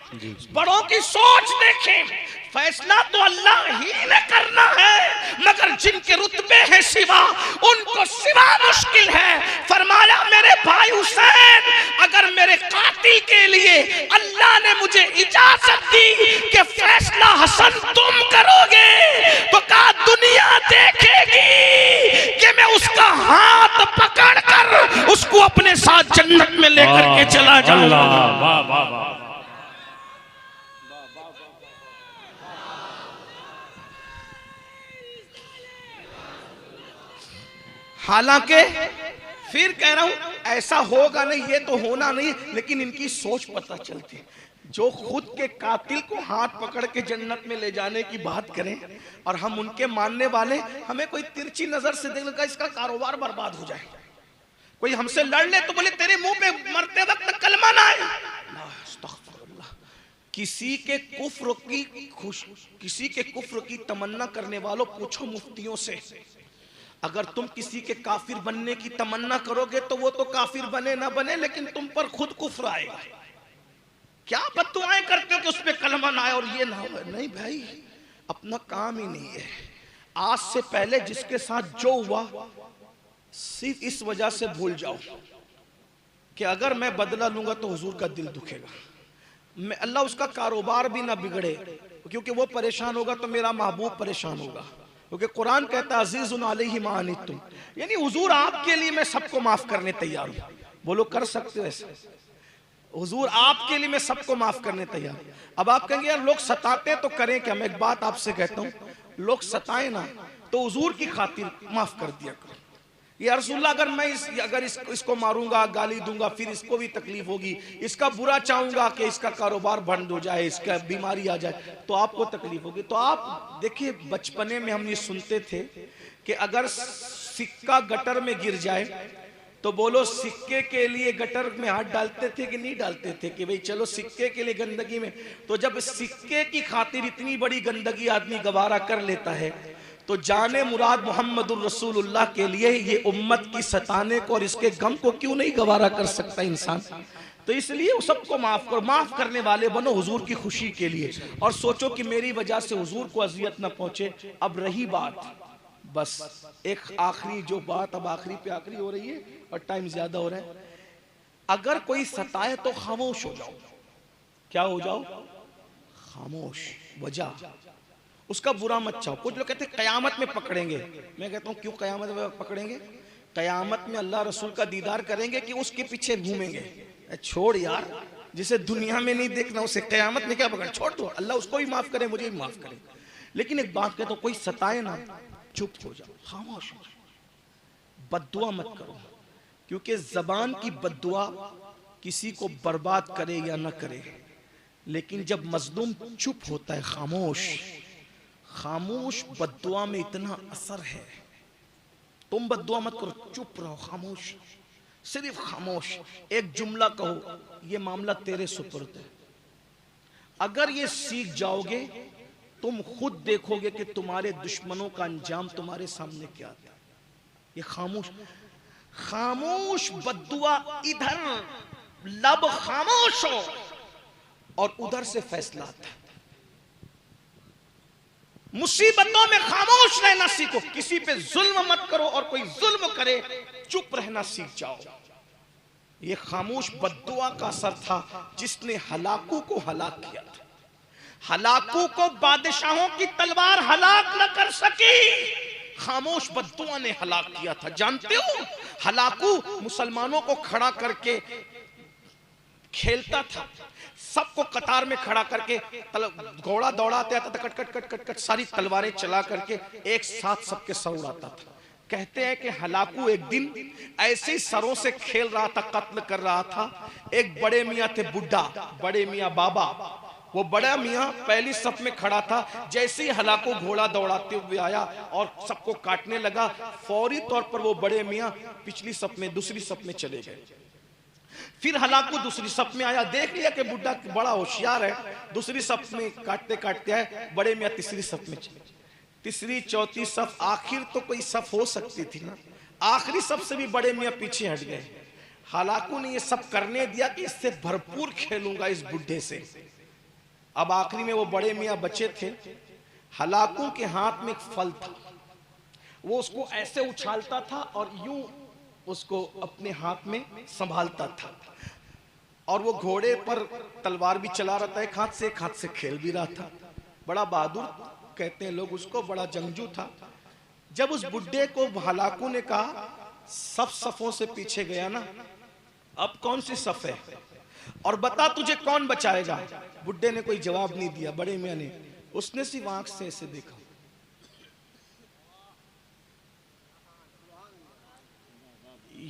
बड़ों की सोच देखें। फैसला तो अल्लाह ही ने करना है, मगर जिनके रुतबे हैं सिवा, उनको सिवा मुश्किल है। फरमाया मेरे भाई हुसैन, अगर मेरे कातिल के लिए अल्लाह ने मुझे इजाजत दी कि फैसला हसन तुम करोगे, तो कहा दुनिया देखेगी कि मैं उसका हाथ पकड़कर उसको अपने साथ जन्नत में लेकर के चला जाऊंगा। वाह वाह वाह। हालांकि फिर कह रहा हूं ऐसा होगा नहीं, ये तो होना नहीं, लेकिन इनकी सोच पता चलती है। जो खुद के कातिल को हाथ पकड़ के जन्नत में ले जाने की बात करें और हम उनके मानने वाले, हमें कोई तिरछी नजर से देख लगा इसका कारोबार बर्बाद हो जाए। कोई हमसे लड़ ले तो बोले तेरे मुंह पे मरते वक्त कलमा ना आए। किसी के कुफ्र की तमन्ना करने वालों, पूछो मुफ्तियों से, अगर तुम किसी के काफिर बनने की तमन्ना करोगे तो वो तो काफिर बने ना बने, लेकिन तुम पर खुद कुफ्र आएगा। क्या बद्दुआएं करते हो कि उस पे कलमा ना आए और ये ना हो? नहीं भाई, अपना काम ही नहीं है। आज से पहले जिसके साथ जो हुआ सिर्फ इस वजह से भूल जाओ कि अगर मैं बदला लूंगा तो हुजूर का दिल दुखेगा। मैं अल्लाह उसका कारोबार भी ना बिगड़े, क्योंकि वो परेशान होगा तो मेरा महबूब परेशान होगा। क्योंकि कुरान कहता है अज़ीज़ुन अलैहि मा अनित्तुम, यानी हुजूर आपके लिए मैं सबको माफ करने तैयार हूं। बोलो कर सकते हो ऐसे? हुजूर आपके लिए मैं सबको माफ करने तैयार। अब आप कहेंगे यार लोग सताते तो करें क्या? मैं एक बात आपसे कहता हूं, लोग सताए ना तो हुजूर की खातिर माफ कर दिया करो। या रसूलुल्लाह, अगर मैं इसको मारूंगा, गाली दूंगा, फिर इसको भी तकलीफ होगी, इसका बुरा चाहूंगा कि इसका कारोबार बंद हो जाए, इसका बीमारी आ जाए, तो आपको तकलीफ होगी। तो आप देखिए, बचपने में हम ये सुनते थे कि अगर सिक्का गटर में गिर जाए तो बोलो सिक्के के लिए गटर में हाथ डालते थे कि नहीं डालते थे? कि भाई चलो सिक्के के लिए गंदगी में। तो जब सिक्के की खातिर इतनी बड़ी गंदगी आदमी गवारा कर लेता है, तो जाने मुराद मोहम्मदुर रसूलुल्लाह के लिए ये उम्मत की सताने को और इसके गम को क्यों नहीं गवारा कर सकता इंसान? तो इसलिए सबको माफ करो, माफ करने वाले बनो हुजूर की खुशी के लिए, और सोचो कि मेरी वजह से हुजूर को अजियत न पहुंचे। अब रही बात, बस एक आखिरी जो बात, अब आखिरी पे आखिरी हो रही है और टाइम ज्यादा हो रहा है। अगर कोई सताए तो खामोश हो जाओ। क्या हो जाओ? खामोश। वजह उसका बुरा मत चाहो। कुछ लोग कहते हैं कयामत में पकड़ेंगे। मैं कहता हूं क्यों कयामत में पकड़ेंगे? कयामत में अल्लाह रसूल का दीदार करेंगे कि उसके पीछे घूमेंगे। छोड़ यार, जिसे दुनिया में नहीं देखना उसे कयामत में क्या पकड़? छोड़ दो, अल्लाह उसको भी माफ करे, मुझे भी माफ करे। लेकिन एक बात कहता हूं, कोई सताए ना, चुप हो जाओ, खामोश हो जाओ, बद्दुआ मत करो। क्योंकि जबान की बद्दुआ किसी को बर्बाद करे या ना करे, लेकिन जब मजलूम चुप होता है, खामोश, खामोश बद्दुआ में इतना असर है। तुम बद्दुआ मत करो, चुप रहो, खामोश, सिर्फ खामोश। एक जुमला कहो, ये मामला तेरे सुपुर्द है। अगर ये सीख जाओगे, तुम खुद देखोगे कि तुम्हारे दुश्मनों का अंजाम तुम्हारे सामने क्या आता है। ये खामोश, खामोश बद्दुआ, इधर लब खामोश हो और उधर से फैसला आता है। मुसीबतों में खामोश रहना सीखो, किसी पे जुल्म मत करो, और कोई जुल्म करे चुप रहना सीख जाओ। ये खामोश बद्दुआ का असर था जिसने हलाकू को हलाक किया था। हलाकू को बादशाहों की तलवार हलाक न कर सकी, खामोश बद्दुआ ने हलाक किया था। जानते हो, हलाकू मुसलमानों को खड़ा करके खेलता था, सबको कतार में खड़ा करके घोड़ा दौड़ाते आता था, cut cut cut cut cut सारी तलवारें चला करके एक साथ सबके सर उड़ाता था। कहते हैं कि हलाकू एक दिन ऐसे ही सरों से खेल रहा था, कत्ल कर रहा था। एक बड़े मियाँ थे, बुढ़ा, बड़े मियाँ बाबा। वो बड़ा मियाँ पहली सफ में खड़ा था। जैसे ही हलाकू घोड़ा दौड़ाते हुए आया और सबको काटने लगा, फौरी तौर पर वो बड़े मियाँ पिछली सफ में, दूसरी सफ में चले गए। फिर हलाकू दूसरी सफ में आया, देख लिया कि बुढ़ा बड़ा होशियार है, दूसरी सफ में काटते काटते आए। बड़े मियाँ तीसरी सफ में चले, तीसरी चौथी सफ, आखिर तो कोई सफ हो सकती थी ना, आखिरी सफ से भी बड़े मियाँ पीछे हट गए। हलाकू ने ये सब करने दिया कि इससे भरपूर खेलूंगा इस बुढ़े से। अब आखिरी में वो बड़े मियाँ बचे थे। हलाकू के हाथ में एक फल था, वो उसको ऐसे उछालता था और यूं उसको अपने हाथ में संभालता था, और वो घोड़े पर तलवार भी चला रहा था, एक हाथ से खेल भी रहा था। बड़ा बहादुर कहते हैं लोग उसको, बड़ा जंगजू था। जब उस बुढ़े को हलाकू ने कहा सब सफों से पीछे गया ना, अब कौन सी सफ है और बता तुझे कौन बचाएगा। बुढ़े ने कोई जवाब नहीं दिया। बड़े मियां ने, उसने सिर्फ आंख से ऐसे देखा।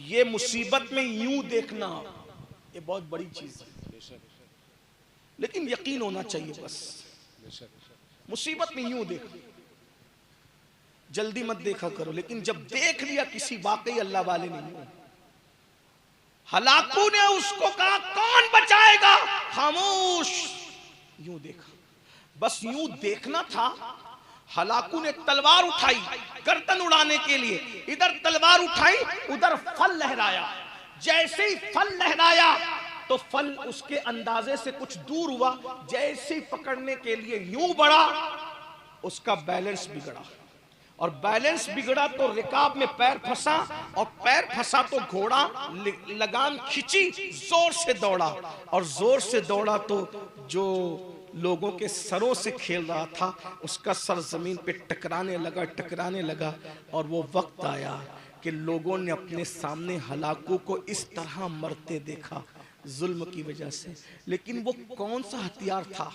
ये मुसीबत में यूं देखना ये बहुत बड़ी चीज है, लेकिन यकीन होना चाहिए। बस मुसीबत में यूं देखो, जल्दी मत देखा करो, लेकिन जब देख लिया किसी वाकई अल्लाह वाले ने, यूं हलाकू ने उसको कहा कौन बचाएगा, खामोश। यूं देखा, बस यूं देखना था। हलाकू ने तलवार उठाई गर्दन उड़ाने के लिए, इधर तलवार उठाई उधर फल लहराया। जैसे ही फल लहराया तो फल उसके अंदाजे से कुछ दूर हुआ, जैसे ही पकड़ने के लिए यूं बढ़ा, उसका बैलेंस बिगड़ा, और बैलेंस बिगड़ा तो रिकाब में पैर फंसा, और पैर फंसा तो घोड़ा लगाम खींची, जोर से दौड़ा, और जोर से दौड़ा तो जो लोगों के सरों से खेल रहा था उसका सर जमीन पे टकराने लगा, और वो वक्त आया कि लोगों ने अपने सामने हलाकू को इस तरह मरते देखा जुल्म की वजह से। लेकिन वो कौन सा हथियार था